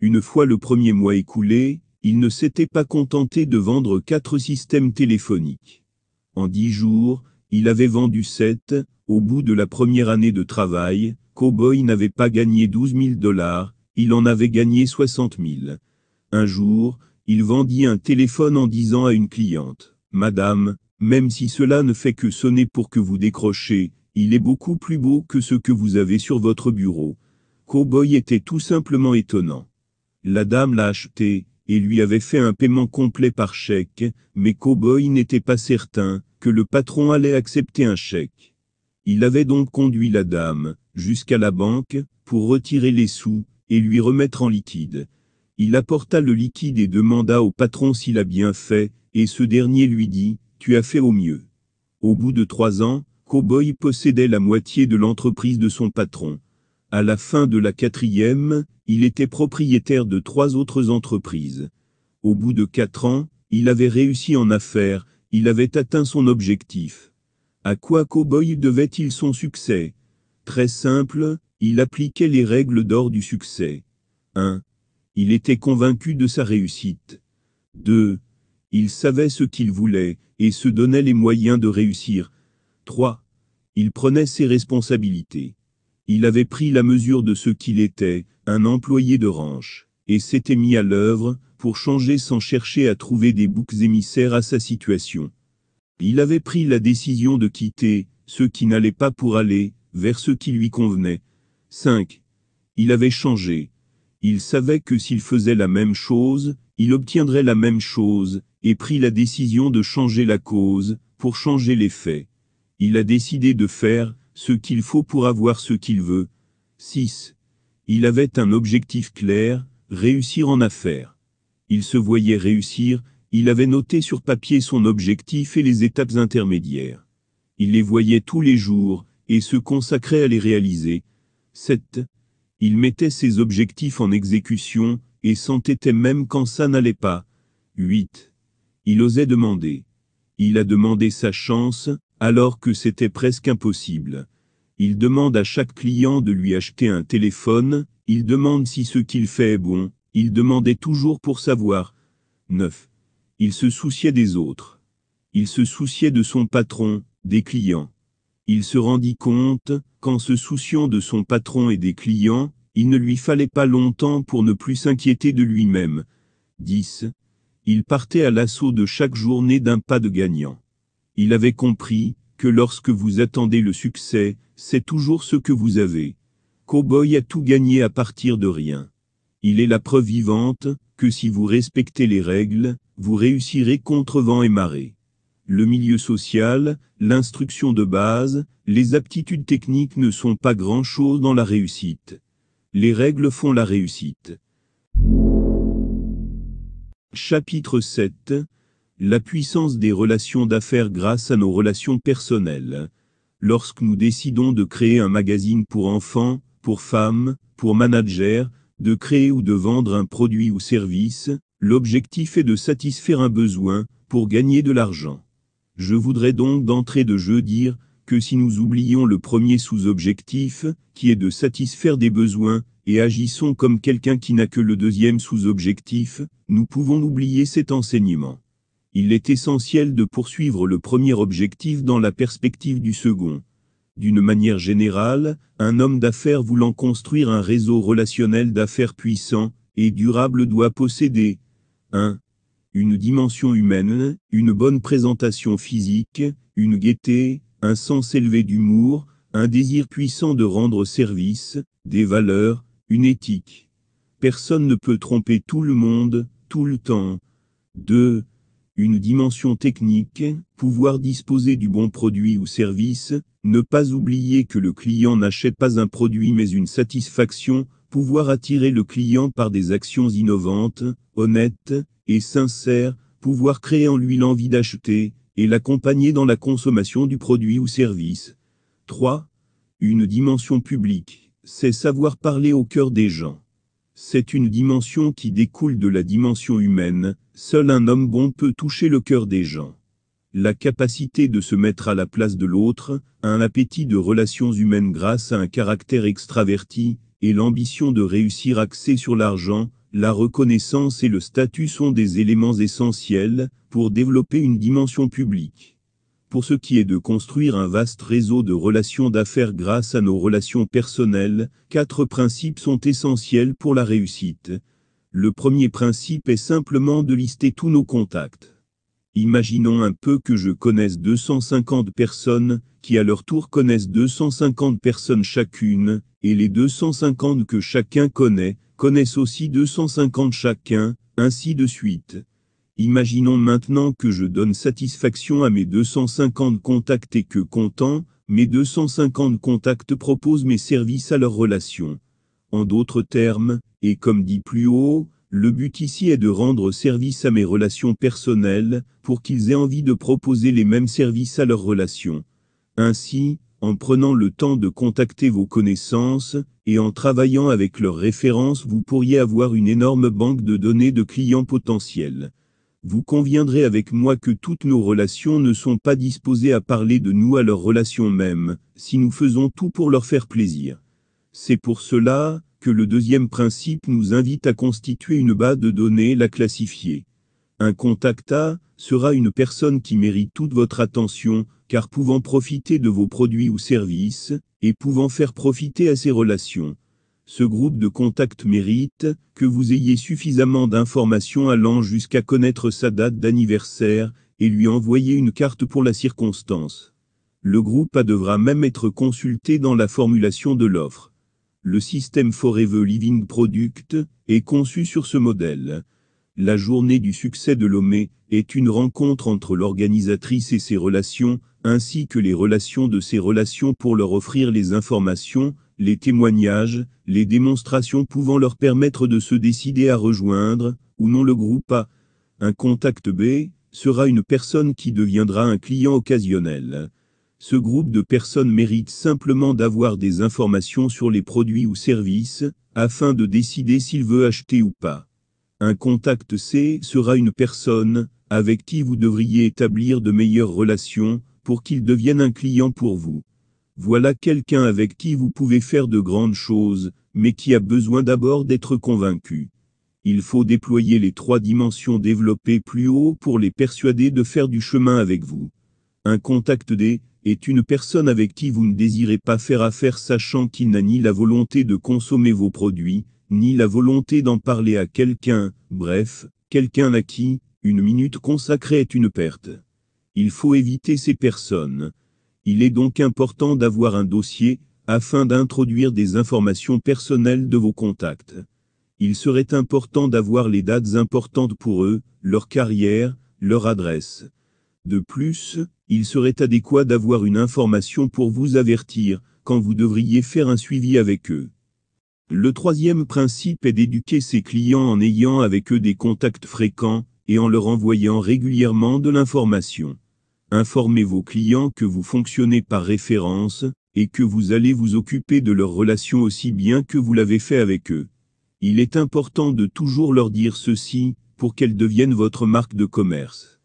Une fois le premier mois écoulé, il ne s'était pas contenté de vendre 4 systèmes téléphoniques. En 10 jours, il avait vendu 7, au bout de la première année de travail, Cow-Boy n'avait pas gagné $12 000, il en avait gagné 60 000. Un jour, il vendit un téléphone en disant à une cliente: « Madame, même si cela ne fait que sonner pour que vous décrochez, il est beaucoup plus beau que ce que vous avez sur votre bureau. » Cow-Boy était tout simplement étonnant. La dame l'a acheté, et lui avait fait un paiement complet par chèque, mais Cow-Boy n'était pas certain que le patron allait accepter un chèque. Il avait donc conduit la dame jusqu'à la banque pour retirer les sous et lui remettre en liquide. Il apporta le liquide et demanda au patron s'il a bien fait, et ce dernier lui dit: « Tu as fait au mieux. » Au bout de 3 ans, Cow-Boy possédait la moitié de l'entreprise de son patron. À la fin de la 4e, il était propriétaire de 3 autres entreprises. Au bout de 4 ans, il avait réussi en affaires, il avait atteint son objectif. À quoi Cowboy devait-il son succès? Très simple, il appliquait les règles d'or du succès. 1. Il était convaincu de sa réussite. 2. Il savait ce qu'il voulait, et se donnait les moyens de réussir. 3. Il prenait ses responsabilités. Il avait pris la mesure de ce qu'il était, un employé de ranch, et s'était mis à l'œuvre, pour changer sans chercher à trouver des boucs émissaires à sa situation. Il avait pris la décision de quitter ce qui n'allait pas pour aller vers ce qui lui convenait. 5. Il avait changé. Il savait que s'il faisait la même chose, il obtiendrait la même chose, et prit la décision de changer la cause, pour changer les faits. Il a décidé de faire ce qu'il faut pour avoir ce qu'il veut. 6. Il avait un objectif clair, réussir en affaires. Il se voyait réussir, il avait noté sur papier son objectif et les étapes intermédiaires. Il les voyait tous les jours, et se consacrait à les réaliser. 7. Il mettait ses objectifs en exécution, et s'entêtait même quand ça n'allait pas. 8. Il osait demander. Il a demandé sa chance, alors que c'était presque impossible. Il demande à chaque client de lui acheter un téléphone, il demande si ce qu'il fait est bon, il demandait toujours pour savoir. 9. Il se souciait des autres. Il se souciait de son patron, des clients. Il se rendit compte, qu'en se souciant de son patron et des clients, il ne lui fallait pas longtemps pour ne plus s'inquiéter de lui-même. 10. Il partait à l'assaut de chaque journée d'un pas de gagnant. Il avait compris que lorsque vous attendez le succès, c'est toujours ce que vous avez. Cowboy a tout gagné à partir de rien. Il est la preuve vivante que si vous respectez les règles, vous réussirez contre vent et marée. Le milieu social, l'instruction de base, les aptitudes techniques ne sont pas grand-chose dans la réussite. Les règles font la réussite. Chapitre 7. La puissance des relations d'affaires grâce à nos relations personnelles. Lorsque nous décidons de créer un magazine pour enfants, pour femmes, pour managers, de créer ou de vendre un produit ou service, l'objectif est de satisfaire un besoin, pour gagner de l'argent. Je voudrais donc d'entrée de jeu dire que si nous oublions le premier sous-objectif, qui est de satisfaire des besoins, et agissons comme quelqu'un qui n'a que le deuxième sous-objectif, nous pouvons oublier cet enseignement. Il est essentiel de poursuivre le premier objectif dans la perspective du second. D'une manière générale, un homme d'affaires voulant construire un réseau relationnel d'affaires puissant et durable doit posséder 1. Une dimension humaine, une bonne présentation physique, une gaieté, un sens élevé d'humour, un désir puissant de rendre service, des valeurs, une éthique. Personne ne peut tromper tout le monde, tout le temps. 2. Une dimension technique, pouvoir disposer du bon produit ou service, ne pas oublier que le client n'achète pas un produit mais une satisfaction, pouvoir attirer le client par des actions innovantes, honnêtes et sincères, pouvoir créer en lui l'envie d'acheter, et l'accompagner dans la consommation du produit ou service. 3. Une dimension publique, c'est savoir parler au cœur des gens. C'est une dimension qui découle de la dimension humaine, seul un homme bon peut toucher le cœur des gens. La capacité de se mettre à la place de l'autre, un appétit de relations humaines grâce à un caractère extraverti, et l'ambition de réussir axée sur l'argent, la reconnaissance et le statut sont des éléments essentiels pour développer une dimension publique. Pour ce qui est de construire un vaste réseau de relations d'affaires grâce à nos relations personnelles, 4 principes sont essentiels pour la réussite. Le premier principe est simplement de lister tous nos contacts. Imaginons un peu que je connaisse 250 personnes, qui à leur tour connaissent 250 personnes chacune, et les 250 que chacun connaît, connaissent aussi 250 chacun, ainsi de suite. Imaginons maintenant que je donne satisfaction à mes 250 contacts et que comptant, mes 250 contacts proposent mes services à leurs relations. En d'autres termes, et comme dit plus haut, le but ici est de rendre service à mes relations personnelles, pour qu'ils aient envie de proposer les mêmes services à leurs relations. Ainsi, en prenant le temps de contacter vos connaissances, et en travaillant avec leurs références vous pourriez avoir une énorme banque de données de clients potentiels. Vous conviendrez avec moi que toutes nos relations ne sont pas disposées à parler de nous à leurs relations mêmes, si nous faisons tout pour leur faire plaisir. C'est pour cela que le deuxième principe nous invite à constituer une base de données, la classifier. Un contact A sera une personne qui mérite toute votre attention, car pouvant profiter de vos produits ou services, et pouvant faire profiter à ses relations. Ce groupe de contacts mérite que vous ayez suffisamment d'informations allant jusqu'à connaître sa date d'anniversaire, et lui envoyer une carte pour la circonstance. Le groupe A devra même être consulté dans la formulation de l'offre. Le système Forever Living Product est conçu sur ce modèle. La journée du succès de Lomé est une rencontre entre l'organisatrice et ses relations, ainsi que les relations de ses relations pour leur offrir les informations, les témoignages, les démonstrations pouvant leur permettre de se décider à rejoindre, ou non le groupe A. Un contact B sera une personne qui deviendra un client occasionnel. Ce groupe de personnes mérite simplement d'avoir des informations sur les produits ou services, afin de décider s'il veut acheter ou pas. Un contact C sera une personne avec qui vous devriez établir de meilleures relations, pour qu'il devienne un client pour vous. Voilà quelqu'un avec qui vous pouvez faire de grandes choses, mais qui a besoin d'abord d'être convaincu. Il faut déployer les 3 dimensions développées plus haut pour les persuader de faire du chemin avec vous. Un contact D est une personne avec qui vous ne désirez pas faire affaire, sachant qu'il n'a ni la volonté de consommer vos produits, ni la volonté d'en parler à quelqu'un, bref, quelqu'un à qui une minute consacrée est une perte. Il faut éviter ces personnes. Il est donc important d'avoir un dossier, afin d'introduire des informations personnelles de vos contacts. Il serait important d'avoir les dates importantes pour eux, leur carrière, leur adresse. De plus, il serait adéquat d'avoir une information pour vous avertir, quand vous devriez faire un suivi avec eux. Le troisième principe est d'éduquer ses clients en ayant avec eux des contacts fréquents, et en leur envoyant régulièrement de l'information. Informez vos clients que vous fonctionnez par référence, et que vous allez vous occuper de leurs relations aussi bien que vous l'avez fait avec eux. Il est important de toujours leur dire ceci, pour qu'elles deviennent votre marque de commerce.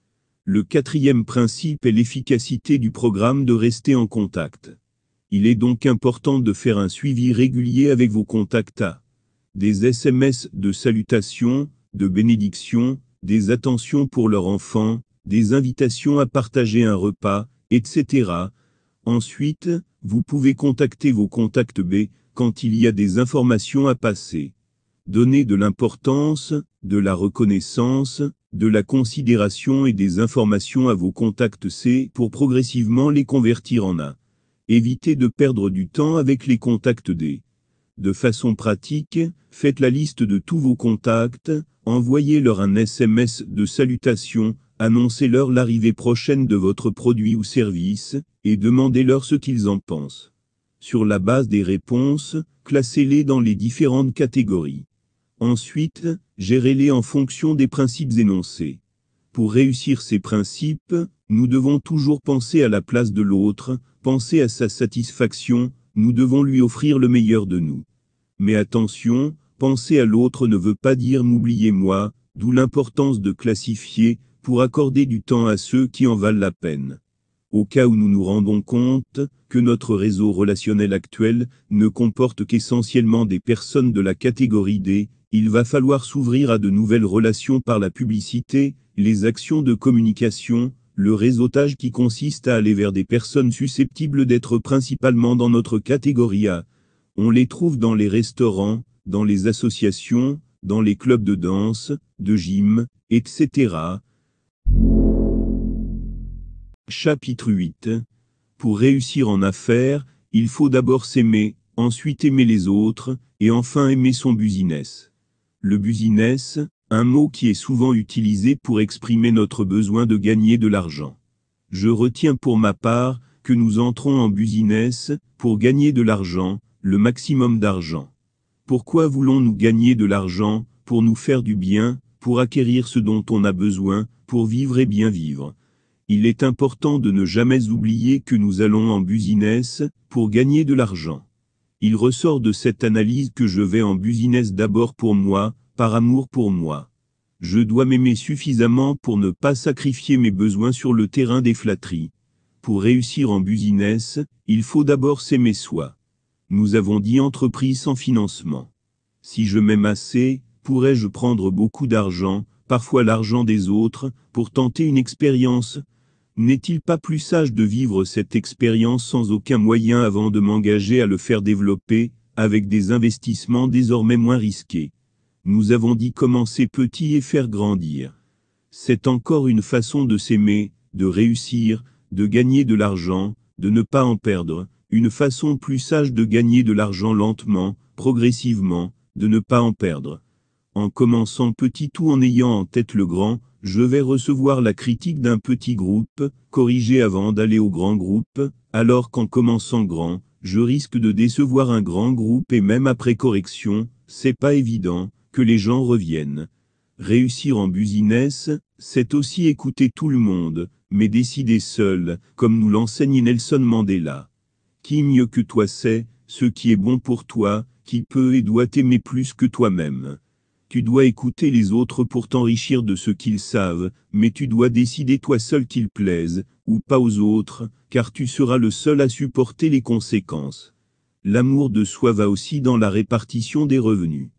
Le quatrième principe est l'efficacité du programme de rester en contact. Il est donc important de faire un suivi régulier avec vos contacts A. Des SMS de salutations, de bénédictions, des attentions pour leur enfant, des invitations à partager un repas, etc. Ensuite, vous pouvez contacter vos contacts B quand il y a des informations à passer. Donnez de l'importance, de la reconnaissance, de la considération et des informations à vos contacts C pour progressivement les convertir en A. Évitez de perdre du temps avec les contacts D. De façon pratique, faites la liste de tous vos contacts, envoyez-leur un SMS de salutation, annoncez-leur l'arrivée prochaine de votre produit ou service, et demandez-leur ce qu'ils en pensent. Sur la base des réponses, classez-les dans les différentes catégories. Ensuite, gérez-les en fonction des principes énoncés. Pour réussir ces principes, nous devons toujours penser à la place de l'autre, penser à sa satisfaction, nous devons lui offrir le meilleur de nous. Mais attention, penser à l'autre ne veut pas dire m'oubliez-moi, d'où l'importance de classifier, pour accorder du temps à ceux qui en valent la peine. Au cas où nous nous rendons compte que notre réseau relationnel actuel ne comporte qu'essentiellement des personnes de la catégorie D, il va falloir s'ouvrir à de nouvelles relations par la publicité, les actions de communication, le réseautage qui consiste à aller vers des personnes susceptibles d'être principalement dans notre catégorie A. On les trouve dans les restaurants, dans les associations, dans les clubs de danse, de gym, etc. Chapitre 8. Pour réussir en affaires, il faut d'abord s'aimer, ensuite aimer les autres, et enfin aimer son business. Le business, un mot qui est souvent utilisé pour exprimer notre besoin de gagner de l'argent. Je retiens pour ma part que nous entrons en business pour gagner de l'argent, le maximum d'argent. Pourquoi voulons-nous gagner de l'argent? Pour nous faire du bien, pour acquérir ce dont on a besoin, pour vivre et bien vivre. Il est important de ne jamais oublier que nous allons en business pour gagner de l'argent. Il ressort de cette analyse que je vais en business d'abord pour moi, par amour pour moi. Je dois m'aimer suffisamment pour ne pas sacrifier mes besoins sur le terrain des flatteries. Pour réussir en business, il faut d'abord s'aimer soi. Nous avons dit entreprise sans financement. Si je m'aime assez, pourrais-je prendre beaucoup d'argent, parfois l'argent des autres, pour tenter une expérience? N'est-il pas plus sage de vivre cette expérience sans aucun moyen avant de m'engager à le faire développer, avec des investissements désormais moins risqués? Nous avons dit commencer petit et faire grandir. C'est encore une façon de s'aimer, de réussir, de gagner de l'argent, de ne pas en perdre, une façon plus sage de gagner de l'argent lentement, progressivement, de ne pas en perdre. En commençant petit ou en ayant en tête le grand, je vais recevoir la critique d'un petit groupe, corriger avant d'aller au grand groupe, alors qu'en commençant grand, je risque de décevoir un grand groupe et même après correction, c'est pas évident, que les gens reviennent. Réussir en business, c'est aussi écouter tout le monde, mais décider seul, comme nous l'enseigne Nelson Mandela. Qui mieux que toi sait, ce qui est bon pour toi, qui peut et doit t'aimer plus que toi-même. Tu dois écouter les autres pour t'enrichir de ce qu'ils savent, mais tu dois décider toi seul qu'ils plaisent, ou pas aux autres, car tu seras le seul à supporter les conséquences. L'amour de soi va aussi dans la répartition des revenus.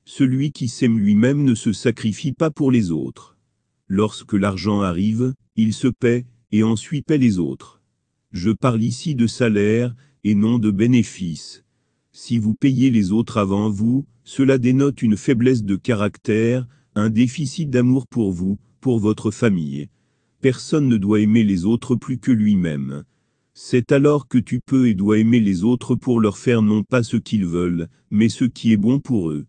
Celui qui s'aime lui-même ne se sacrifie pas pour les autres. Lorsque l'argent arrive, il se paie, et ensuite paie les autres. Je parle ici de salaire, et non de bénéfices. Si vous payez les autres avant vous, cela dénote une faiblesse de caractère, un déficit d'amour pour vous, pour votre famille. Personne ne doit aimer les autres plus que lui-même. C'est alors que tu peux et dois aimer les autres pour leur faire non pas ce qu'ils veulent, mais ce qui est bon pour eux.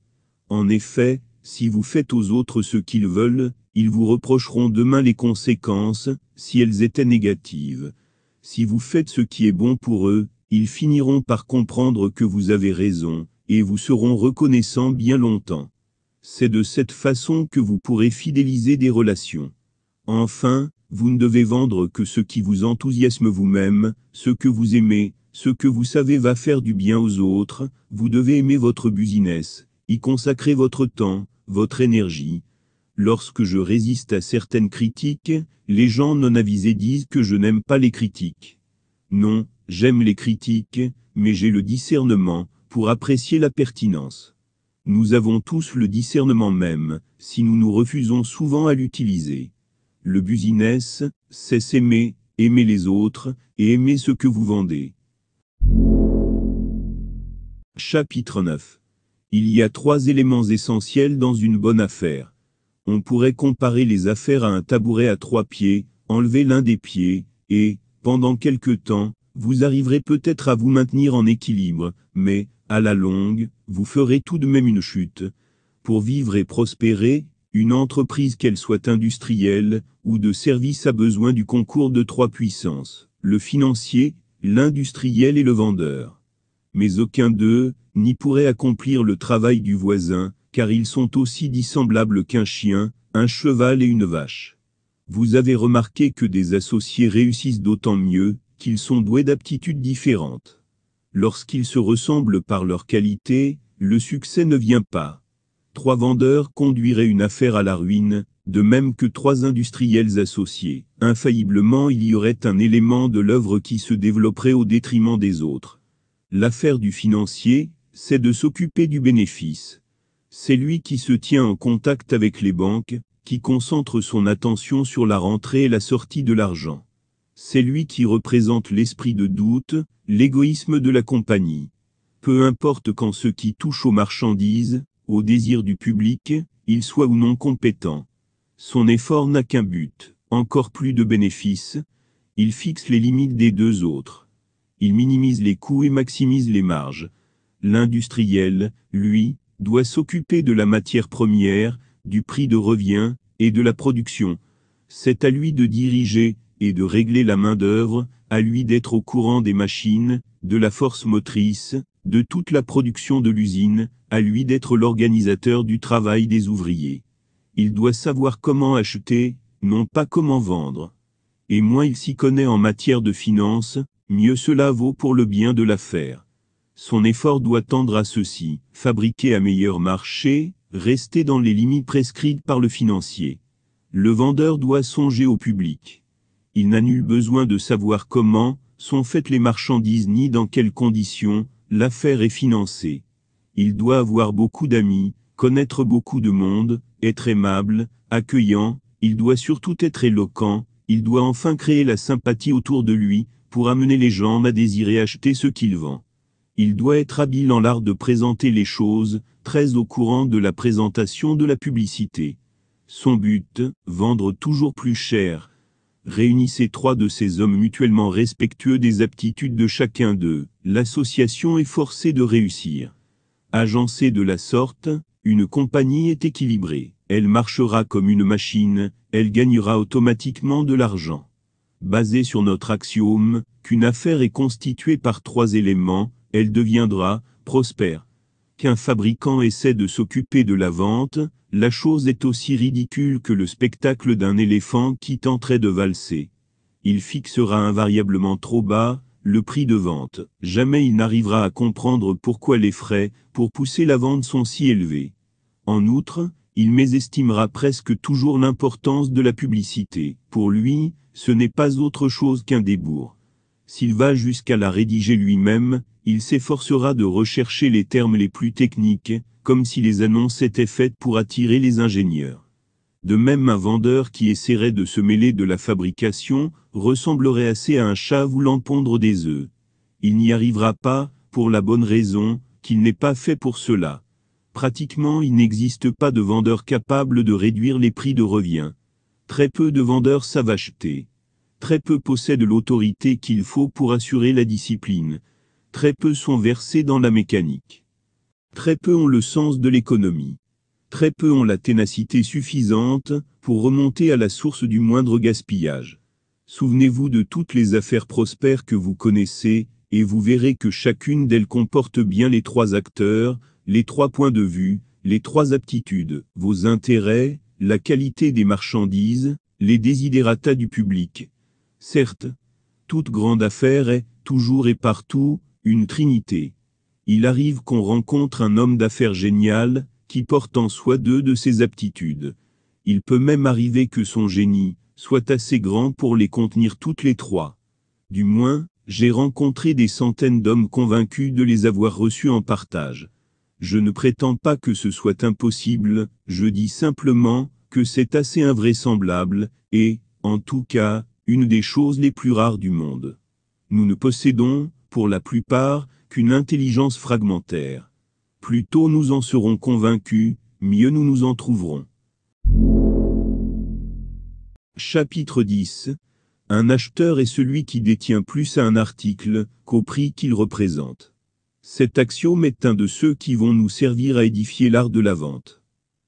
En effet, si vous faites aux autres ce qu'ils veulent, ils vous reprocheront demain les conséquences, si elles étaient négatives. Si vous faites ce qui est bon pour eux, ils finiront par comprendre que vous avez raison, et vous seront reconnaissants bien longtemps. C'est de cette façon que vous pourrez fidéliser des relations. Enfin, vous ne devez vendre que ce qui vous enthousiasme vous-même, ce que vous aimez, ce que vous savez va faire du bien aux autres, vous devez aimer votre business, y consacrer votre temps, votre énergie. Lorsque je résiste à certaines critiques, les gens non avisés disent que je n'aime pas les critiques. Non, j'aime les critiques, mais j'ai le discernement, pour apprécier la pertinence. Nous avons tous le discernement même, si nous nous refusons souvent à l'utiliser. Le business, c'est s'aimer, aimer les autres, et aimer ce que vous vendez. Chapitre 9. Il y a 3 éléments essentiels dans une bonne affaire. On pourrait comparer les affaires à un tabouret à 3 pieds, enlever l'un des pieds, et, pendant quelque temps, vous arriverez peut-être à vous maintenir en équilibre, mais, à la longue, vous ferez tout de même une chute. Pour vivre et prospérer, une entreprise qu'elle soit industrielle, ou de service a besoin du concours de 3 puissances, le financier, l'industriel et le vendeur. Mais aucun d'eux, n'y pourrait accomplir le travail du voisin, car ils sont aussi dissemblables qu'un chien, un cheval et une vache. Vous avez remarqué que des associés réussissent d'autant mieux, qu'ils sont doués d'aptitudes différentes. Lorsqu'ils se ressemblent par leur qualité, le succès ne vient pas. 3 vendeurs conduiraient une affaire à la ruine, de même que 3 industriels associés. Infailliblement il y aurait un élément de l'œuvre qui se développerait au détriment des autres. L'affaire du financier, c'est de s'occuper du bénéfice. C'est lui qui se tient en contact avec les banques, qui concentre son attention sur la rentrée et la sortie de l'argent. C'est lui qui représente l'esprit de doute, l'égoïsme de la compagnie. Peu importe quand ce qui touche aux marchandises, au désir du public, il soit ou non compétent. Son effort n'a qu'un but, encore plus de bénéfices. Il fixe les limites des 2 autres. Il minimise les coûts et maximise les marges. L'industriel, lui, doit s'occuper de la matière première, du prix de revient, et de la production. C'est à lui de diriger, et de régler la main-d'œuvre, à lui d'être au courant des machines, de la force motrice, de toute la production de l'usine, à lui d'être l'organisateur du travail des ouvriers. Il doit savoir comment acheter, non pas comment vendre. Et moins il s'y connaît en matière de finance, mieux cela vaut pour le bien de l'affaire. Son effort doit tendre à ceci, fabriquer à meilleur marché, Restez dans les limites prescrites par le financier. Le vendeur doit songer au public. Il n'a nul besoin de savoir comment sont faites les marchandises ni dans quelles conditions l'affaire est financée. Il doit avoir beaucoup d'amis, connaître beaucoup de monde, être aimable, accueillant, il doit surtout être éloquent, il doit enfin créer la sympathie autour de lui, pour amener les gens à désirer acheter ce qu'il vend. Il doit être habile en l'art de présenter les choses, très au courant de la présentation de la publicité. Son but, vendre toujours plus cher. Réunissez 3 de ces hommes mutuellement respectueux des aptitudes de chacun d'eux, l'association est forcée de réussir. Agencée de la sorte, une compagnie est équilibrée. Elle marchera comme une machine, elle gagnera automatiquement de l'argent. Basée sur notre axiome, qu'une affaire est constituée par 3 éléments, elle deviendra prospère. Qu'un fabricant essaie de s'occuper de la vente, la chose est aussi ridicule que le spectacle d'un éléphant qui tenterait de valser. Il fixera invariablement trop bas le prix de vente. Jamais il n'arrivera à comprendre pourquoi les frais pour pousser la vente sont si élevés. En outre, il mésestimera presque toujours l'importance de la publicité. Pour lui, ce n'est pas autre chose qu'un débours. S'il va jusqu'à la rédiger lui-même, il s'efforcera de rechercher les termes les plus techniques, comme si les annonces étaient faites pour attirer les ingénieurs. De même, un vendeur qui essaierait de se mêler de la fabrication ressemblerait assez à un chat voulant pondre des œufs. Il n'y arrivera pas, pour la bonne raison, qu'il n'est pas fait pour cela. Pratiquement, il n'existe pas de vendeur capable de réduire les prix de revient. Très peu de vendeurs savent acheter. Très peu possèdent l'autorité qu'il faut pour assurer la discipline. Très peu sont versés dans la mécanique. Très peu ont le sens de l'économie. Très peu ont la ténacité suffisante pour remonter à la source du moindre gaspillage. Souvenez-vous de toutes les affaires prospères que vous connaissez, et vous verrez que chacune d'elles comporte bien les 3 acteurs, les 3 points de vue, les 3 aptitudes, vos intérêts, la qualité des marchandises, les desiderata du public. Certes, toute grande affaire est, toujours et partout, une trinité. Il arrive qu'on rencontre un homme d'affaires génial, qui porte en soi 2 de ses aptitudes. Il peut même arriver que son génie soit assez grand pour les contenir toutes les 3. Du moins, j'ai rencontré des centaines d'hommes convaincus de les avoir reçus en partage. Je ne prétends pas que ce soit impossible, je dis simplement que c'est assez invraisemblable, et, en tout cas, une des choses les plus rares du monde. Nous ne possédons, pour la plupart, qu'une intelligence fragmentaire. Plus tôt nous en serons convaincus, mieux nous nous en trouverons. Chapitre 10. Un acheteur est celui qui détient plus à un article qu'au prix qu'il représente. Cet axiome est un de ceux qui vont nous servir à édifier l'art de la vente.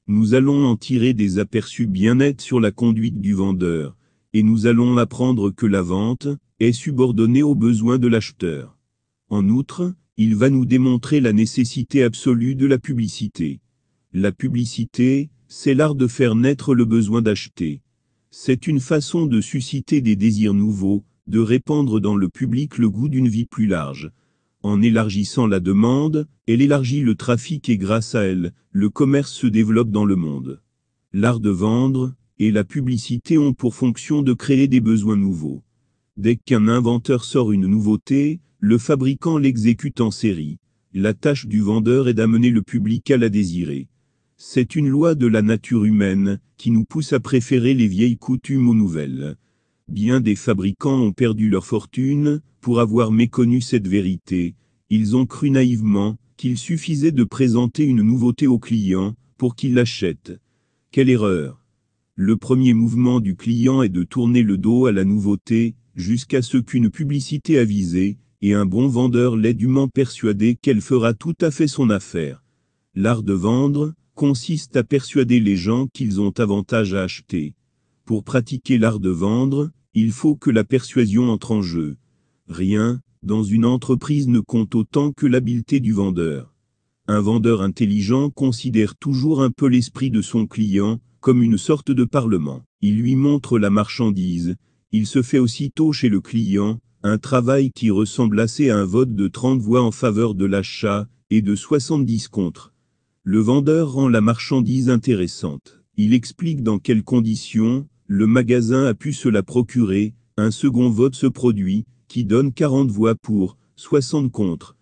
Nous allons en tirer des aperçus bien nets sur la conduite du vendeur, et nous allons apprendre que la vente est subordonnée aux besoins de l'acheteur. En outre, il va nous démontrer la nécessité absolue de la publicité. La publicité, c'est l'art de faire naître le besoin d'acheter. C'est une façon de susciter des désirs nouveaux, de répandre dans le public le goût d'une vie plus large. En élargissant la demande, elle élargit le trafic et grâce à elle, le commerce se développe dans le monde. L'art de vendre et la publicité ont pour fonction de créer des besoins nouveaux. Dès qu'un inventeur sort une nouveauté, le fabricant l'exécute en série. La tâche du vendeur est d'amener le public à la désirer. C'est une loi de la nature humaine qui nous pousse à préférer les vieilles coutumes aux nouvelles. Bien des fabricants ont perdu leur fortune pour avoir méconnu cette vérité. Ils ont cru naïvement qu'il suffisait de présenter une nouveauté au client pour qu'il l'achète. Quelle erreur! Le premier mouvement du client est de tourner le dos à la nouveauté jusqu'à ce qu'une publicité avisée et un bon vendeur l'ait dûment persuadé qu'elle fera tout à fait son affaire. L'art de vendre consiste à persuader les gens qu'ils ont avantage à acheter. Pour pratiquer l'art de vendre, il faut que la persuasion entre en jeu. Rien, dans une entreprise ne compte autant que l'habileté du vendeur. Un vendeur intelligent considère toujours un peu l'esprit de son client comme une sorte de parlement. Il lui montre la marchandise. Il se fait aussitôt chez le client un travail qui ressemble assez à un vote de 30 voix en faveur de l'achat et de 70 contre. Le vendeur rend la marchandise intéressante. Il explique dans quelles conditions le magasin a pu se la procurer. Un second vote se produit, qui donne 40 voix pour, 60 contre.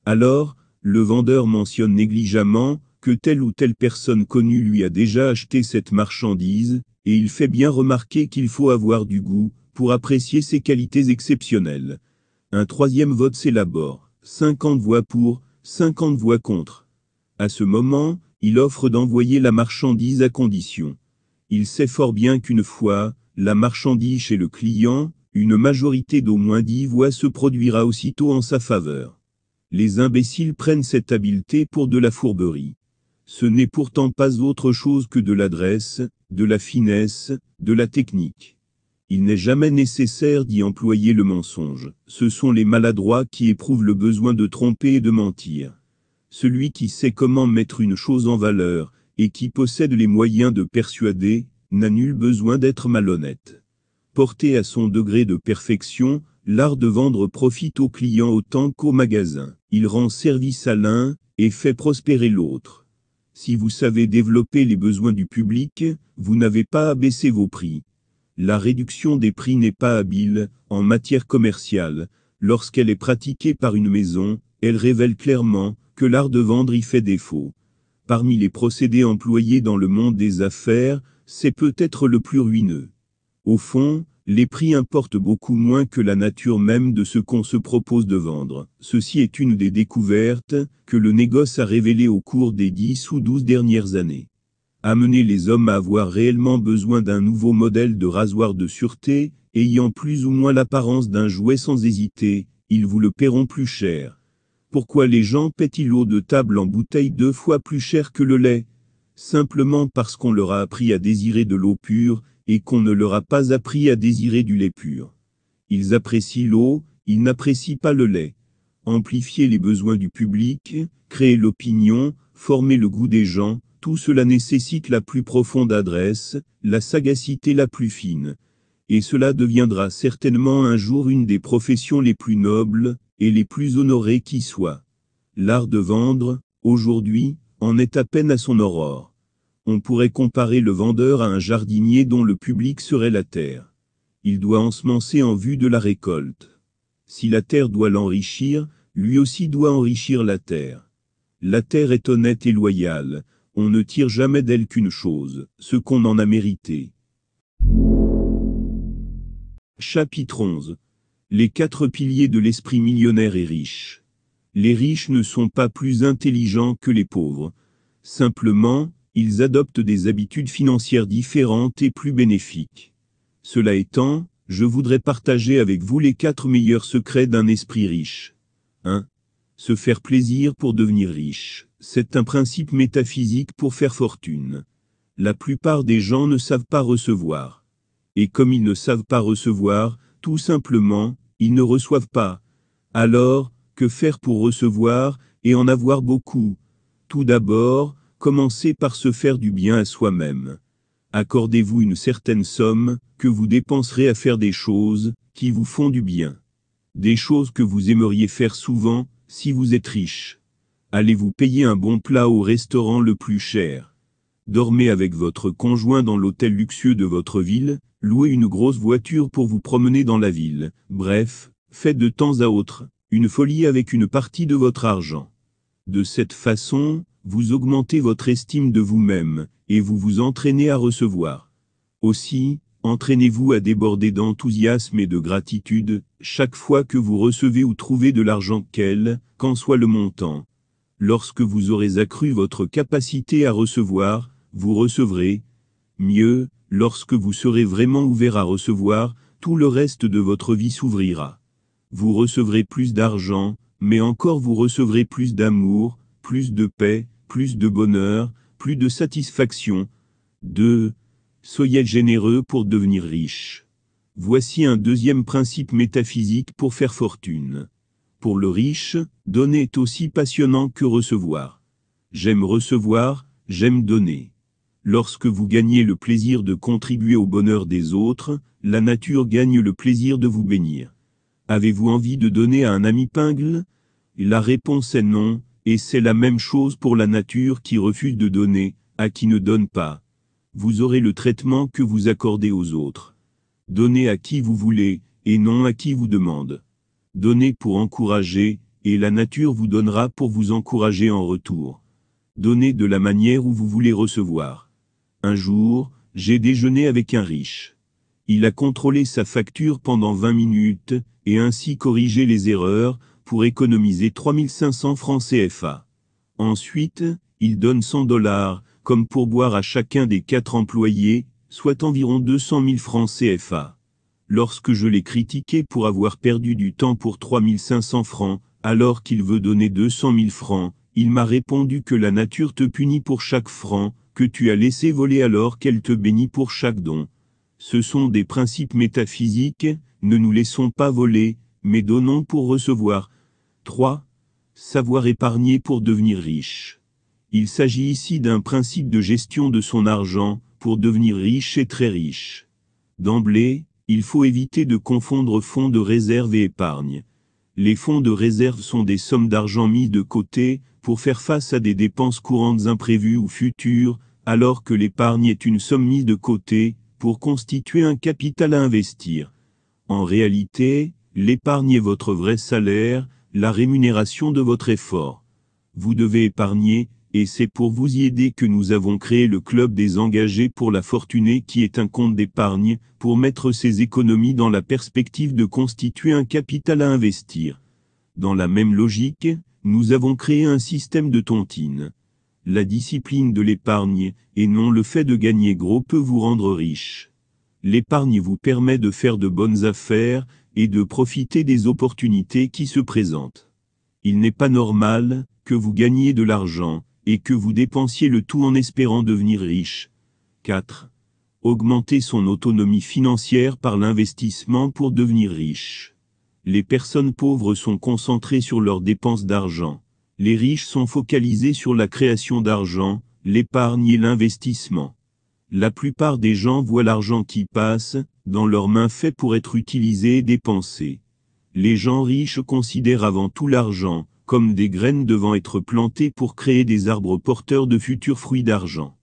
Alors, le vendeur mentionne négligemment que telle ou telle personne connue lui a déjà acheté cette marchandise, et il fait bien remarquer qu'il faut avoir du goût pour apprécier ses qualités exceptionnelles. Un troisième vote s'élabore, 50 voix pour, 50 voix contre. À ce moment, il offre d'envoyer la marchandise à condition. Il sait fort bien qu'une fois la marchandise chez le client, une majorité d'au moins 10 voix se produira aussitôt en sa faveur. Les imbéciles prennent cette habileté pour de la fourberie. Ce n'est pourtant pas autre chose que de l'adresse, de la finesse, de la technique. Il n'est jamais nécessaire d'y employer le mensonge. Ce sont les maladroits qui éprouvent le besoin de tromper et de mentir. Celui qui sait comment mettre une chose en valeur, et qui possède les moyens de persuader, n'a nul besoin d'être malhonnête. Porté à son degré de perfection, l'art de vendre profite au client autant qu'au magasin. Il rend service à l'un, et fait prospérer l'autre. Si vous savez développer les besoins du public, vous n'avez pas à baisser vos prix. La réduction des prix n'est pas habile, en matière commerciale. Lorsqu'elle est pratiquée par une maison, elle révèle clairement que l'art de vendre y fait défaut. Parmi les procédés employés dans le monde des affaires, c'est peut-être le plus ruineux. Au fond, les prix importent beaucoup moins que la nature même de ce qu'on se propose de vendre. Ceci est une des découvertes que le négoce a révélées au cours des 10 ou 12 dernières années. Amener les hommes à avoir réellement besoin d'un nouveau modèle de rasoir de sûreté, ayant plus ou moins l'apparence d'un jouet sans hésiter, ils vous le paieront plus cher. Pourquoi les gens paient-ils l'eau de table en bouteille 2 fois plus cher que le lait? Simplement parce qu'on leur a appris à désirer de l'eau pure, et qu'on ne leur a pas appris à désirer du lait pur. Ils apprécient l'eau, ils n'apprécient pas le lait. Amplifier les besoins du public, créer l'opinion, former le goût des gens, tout cela nécessite la plus profonde adresse, la sagacité la plus fine. Et cela deviendra certainement un jour une des professions les plus nobles, et les plus honorées qui soient. L'art de vendre, aujourd'hui, en est à peine à son aurore. On pourrait comparer le vendeur à un jardinier dont le public serait la terre. Il doit ensemencer en vue de la récolte. Si la terre doit l'enrichir, lui aussi doit enrichir la terre. La terre est honnête et loyale, on ne tire jamais d'elle qu'une chose, ce qu'on en a mérité. Chapitre 11. Les 4 piliers de l'esprit millionnaire et riche. Les riches ne sont pas plus intelligents que les pauvres. Simplement, ils adoptent des habitudes financières différentes et plus bénéfiques. Cela étant, je voudrais partager avec vous les 4 meilleurs secrets d'un esprit riche. 1. Se faire plaisir pour devenir riche. C'est un principe métaphysique pour faire fortune. La plupart des gens ne savent pas recevoir. Et comme ils ne savent pas recevoir, tout simplement, ils ne reçoivent pas. Alors, que faire pour recevoir, et en avoir beaucoup? Tout d'abord, commencez par se faire du bien à soi-même. Accordez-vous une certaine somme, que vous dépenserez à faire des choses, qui vous font du bien. Des choses que vous aimeriez faire souvent, si vous êtes riche. Allez-vous payer un bon plat au restaurant le plus cher? Dormez avec votre conjoint dans l'hôtel luxueux de votre ville, louez une grosse voiture pour vous promener dans la ville. Bref, faites de temps à autre une folie avec une partie de votre argent. De cette façon, vous augmentez votre estime de vous-même, et vous vous entraînez à recevoir. Aussi, entraînez-vous à déborder d'enthousiasme et de gratitude, chaque fois que vous recevez ou trouvez de l'argent qu'en soit le montant. Lorsque vous aurez accru votre capacité à recevoir, vous recevrez. Mieux, lorsque vous serez vraiment ouvert à recevoir, tout le reste de votre vie s'ouvrira. Vous recevrez plus d'argent, mais encore vous recevrez plus d'amour, plus de paix, plus de bonheur, plus de satisfaction. 2. Soyez généreux pour devenir riche. Voici un deuxième principe métaphysique pour faire fortune. Pour le riche, donner est aussi passionnant que recevoir. J'aime recevoir, j'aime donner. Lorsque vous gagnez le plaisir de contribuer au bonheur des autres, la nature gagne le plaisir de vous bénir. Avez-vous envie de donner à un ami pingle? La réponse est non, Et c'est la même chose pour la nature qui refuse de donner, à qui ne donne pas. Vous aurez le traitement que vous accordez aux autres. Donnez à qui vous voulez, et non à qui vous demande. Donnez pour encourager, et la nature vous donnera pour vous encourager en retour. Donnez de la manière où vous voulez recevoir. Un jour, j'ai déjeuné avec un riche. Il a contrôlé sa facture pendant 20 minutes, et ainsi corrigé les erreurs, pour économiser 3500 francs CFA. Ensuite, il donne 100 $, comme pourboire à chacun des 4 employés, soit environ 200 000 francs CFA. Lorsque je l'ai critiqué pour avoir perdu du temps pour 3500 francs, alors qu'il veut donner 200 000 francs, il m'a répondu que la nature te punit pour chaque franc, que tu as laissé voler alors qu'elle te bénit pour chaque don. Ce sont des principes métaphysiques, ne nous laissons pas voler, mais donnons pour recevoir. 3. Savoir épargner pour devenir riche. Il s'agit ici d'un principe de gestion de son argent, pour devenir riche et très riche. D'emblée, il faut éviter de confondre fonds de réserve et épargne. Les fonds de réserve sont des sommes d'argent mises de côté, pour faire face à des dépenses courantes imprévues ou futures, alors que l'épargne est une somme mise de côté, pour constituer un capital à investir. En réalité, l'épargne est votre vrai salaire, la rémunération de votre effort. Vous devez épargner, et c'est pour vous y aider que nous avons créé le Club des engagés pour la fortunée qui est un compte d'épargne, pour mettre ses économies dans la perspective de constituer un capital à investir. Dans la même logique, nous avons créé un système de tontine. La discipline de l'épargne, et non le fait de gagner gros, peut vous rendre riche. L'épargne vous permet de faire de bonnes affaires, et de profiter des opportunités qui se présentent. Il n'est pas normal que vous gagniez de l'argent, et que vous dépensiez le tout en espérant devenir riche. 4. Augmenter son autonomie financière par l'investissement pour devenir riche. Les personnes pauvres sont concentrées sur leurs dépenses d'argent. Les riches sont focalisés sur la création d'argent, l'épargne et l'investissement. La plupart des gens voient l'argent qui passe, dans leurs mains fait pour être utilisé et dépensé. Les gens riches considèrent avant tout l'argent, comme des graines devant être plantées pour créer des arbres porteurs de futurs fruits d'argent.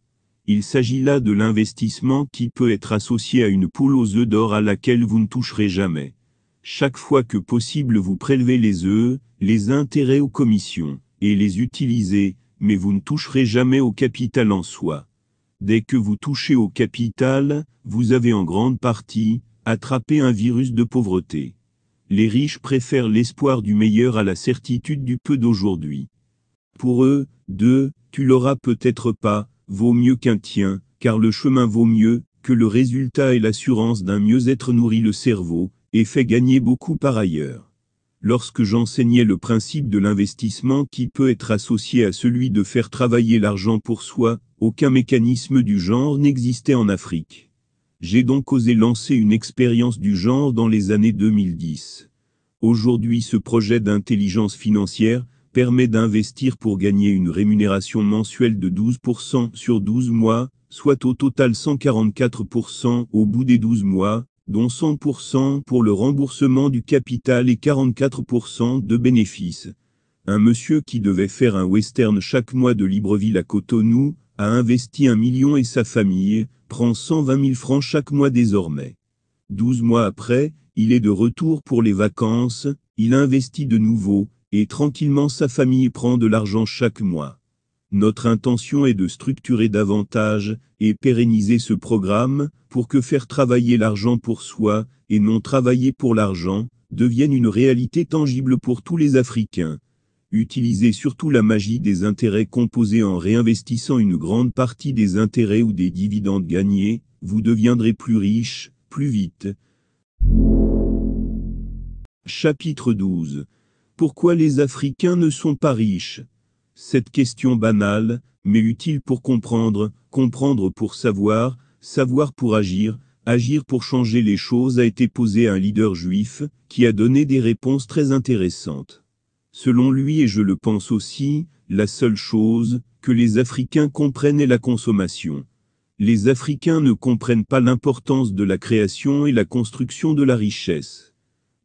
Il s'agit là de l'investissement qui peut être associé à une poule aux œufs d'or à laquelle vous ne toucherez jamais. Chaque fois que possible vous prélevez les œufs, les intérêts aux commissions, et les utilisez, mais vous ne toucherez jamais au capital en soi. Dès que vous touchez au capital, vous avez en grande partie attrapé un virus de pauvreté. Les riches préfèrent l'espoir du meilleur à la certitude du peu d'aujourd'hui. Pour eux, 2, tu l'auras peut-être pas, vaut mieux qu'un tien, car le chemin vaut mieux, que le résultat et l'assurance d'un mieux-être nourrit le cerveau, et fait gagner beaucoup par ailleurs. Lorsque j'enseignais le principe de l'investissement qui peut être associé à celui de faire travailler l'argent pour soi, aucun mécanisme du genre n'existait en Afrique. J'ai donc osé lancer une expérience du genre dans les années 2010. Aujourd'hui, ce projet d'intelligence financière permet d'investir pour gagner une rémunération mensuelle de 12% sur 12 mois, soit au total 144% au bout des 12 mois, dont 100% pour le remboursement du capital et 44% de bénéfices. Un monsieur qui devait faire un western chaque mois de Libreville à Cotonou, a investi 1 million et sa famille prend 120 000 francs chaque mois désormais. 12 mois après, il est de retour pour les vacances, il investit de nouveau, et tranquillement sa famille prend de l'argent chaque mois. Notre intention est de structurer davantage, et pérenniser ce programme, pour que faire travailler l'argent pour soi, et non travailler pour l'argent, devienne une réalité tangible pour tous les Africains. Utilisez surtout la magie des intérêts composés en réinvestissant une grande partie des intérêts ou des dividendes gagnés, vous deviendrez plus riche, plus vite. Chapitre 12. Pourquoi les Africains ne sont pas riches? Cette question banale, mais utile pour comprendre, comprendre pour savoir, savoir pour agir, agir pour changer les choses a été posée à un leader juif, qui a donné des réponses très intéressantes. Selon lui, et je le pense aussi, la seule chose que les Africains comprennent est la consommation. Les Africains ne comprennent pas l'importance de la création et la construction de la richesse.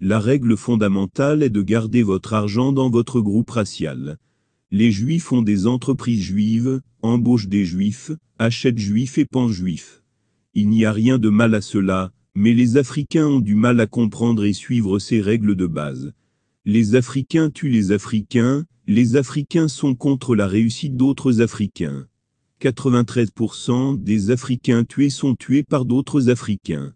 La règle fondamentale est de garder votre argent dans votre groupe racial. Les Juifs ont des entreprises juives, embauchent des Juifs, achètent Juifs et pensent Juifs. Il n'y a rien de mal à cela, mais les Africains ont du mal à comprendre et suivre ces règles de base. Les Africains tuent les Africains sont contre la réussite d'autres Africains. 93% des Africains tués sont tués par d'autres Africains.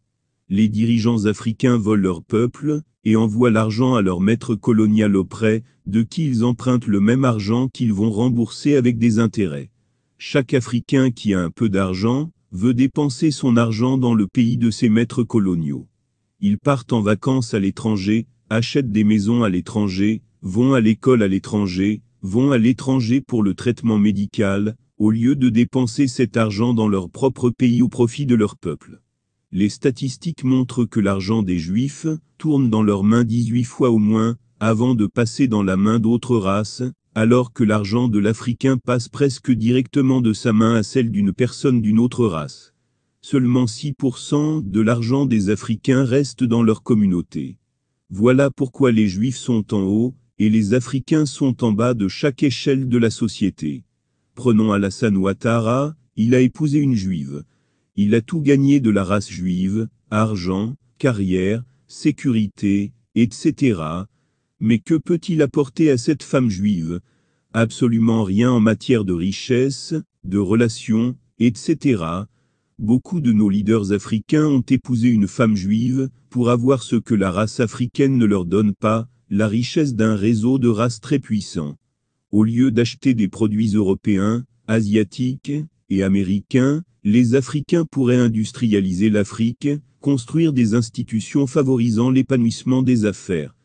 Les dirigeants africains volent leur peuple, et envoient l'argent à leur maître colonial auprès de qui ils empruntent le même argent qu'ils vont rembourser avec des intérêts. Chaque Africain qui a un peu d'argent, veut dépenser son argent dans le pays de ses maîtres coloniaux. Ils partent en vacances à l'étranger, achètent des maisons à l'étranger, vont à l'école à l'étranger, vont à l'étranger pour le traitement médical, au lieu de dépenser cet argent dans leur propre pays au profit de leur peuple. Les statistiques montrent que l'argent des Juifs tourne dans leurs mains 18 fois au moins, avant de passer dans la main d'autres races, alors que l'argent de l'Africain passe presque directement de sa main à celle d'une personne d'une autre race. Seulement 6% de l'argent des Africains reste dans leur communauté. Voilà pourquoi les Juifs sont en haut, et les Africains sont en bas de chaque échelle de la société. Prenons Alassane Ouattara, il a épousé une Juive. Il a tout gagné de la race juive, argent, carrière, sécurité, etc. Mais que peut-il apporter à cette femme juive? Absolument rien en matière de richesse, de relations, etc. Beaucoup de nos leaders africains ont épousé une femme juive, pour avoir ce que la race africaine ne leur donne pas, la richesse d'un réseau de races très puissant. Au lieu d'acheter des produits européens, asiatiques et américains, les Africains pourraient industrialiser l'Afrique, construire des institutions favorisant l'épanouissement des affaires.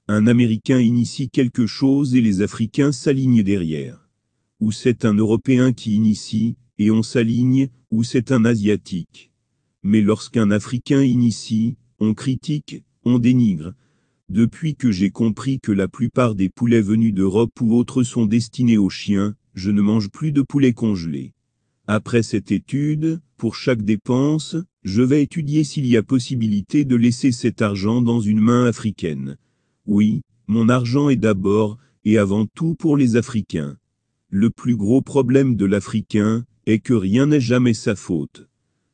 Un Américain initie quelque chose et les Africains s'alignent derrière. Ou c'est un Européen qui initie, et on s'aligne, ou c'est un Asiatique. Mais lorsqu'un Africain initie, on critique, on dénigre. Depuis que j'ai compris que la plupart des poulets venus d'Europe ou autres sont destinés aux chiens, je ne mange plus de poulet congelé. Après cette étude, pour chaque dépense, je vais étudier s'il y a possibilité de laisser cet argent dans une main africaine. Oui, mon argent est d'abord, et avant tout pour les Africains. Le plus gros problème de l'Africain, est que rien n'est jamais sa faute.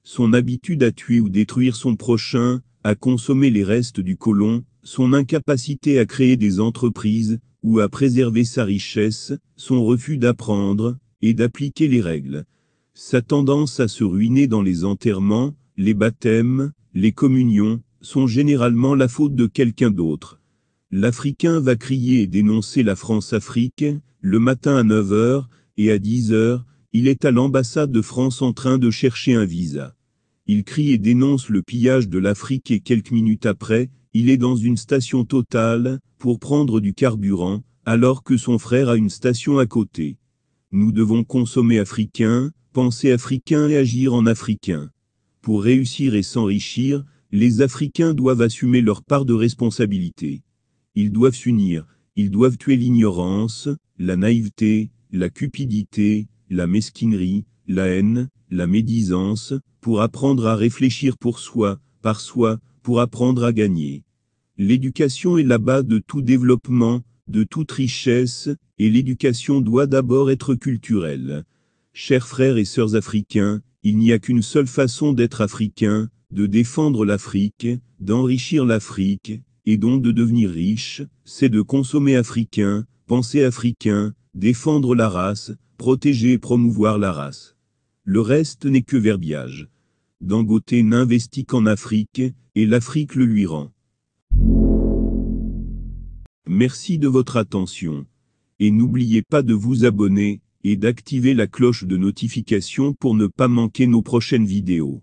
Son habitude à tuer ou détruire son prochain, à consommer les restes du colon, son incapacité à créer des entreprises, ou à préserver sa richesse, son refus d'apprendre, et d'appliquer les règles. Sa tendance à se ruiner dans les enterrements, les baptêmes, les communions, sont généralement la faute de quelqu'un d'autre. L'Africain va crier et dénoncer la France-Afrique, le matin à 9 h, et à 10 h, il est à l'ambassade de France en train de chercher un visa. Il crie et dénonce le pillage de l'Afrique et quelques minutes après, il est dans une station Total, pour prendre du carburant, alors que son frère a une station à côté. Nous devons consommer africain, penser africain et agir en africain. Pour réussir et s'enrichir, les Africains doivent assumer leur part de responsabilité. Ils doivent s'unir, ils doivent tuer l'ignorance, la naïveté, la cupidité, la mesquinerie, la haine, la médisance, pour apprendre à réfléchir pour soi, par soi, pour apprendre à gagner. L'éducation est la base de tout développement, de toute richesse, et l'éducation doit d'abord être culturelle. Chers frères et sœurs africains, il n'y a qu'une seule façon d'être africain, de défendre l'Afrique, d'enrichir l'Afrique, et donc de devenir riche, c'est de consommer africain, penser africain, défendre la race, protéger et promouvoir la race. Le reste n'est que verbiage. Dangote n'investit qu'en Afrique, et l'Afrique le lui rend. Merci de votre attention. Et n'oubliez pas de vous abonner, et d'activer la cloche de notification pour ne pas manquer nos prochaines vidéos.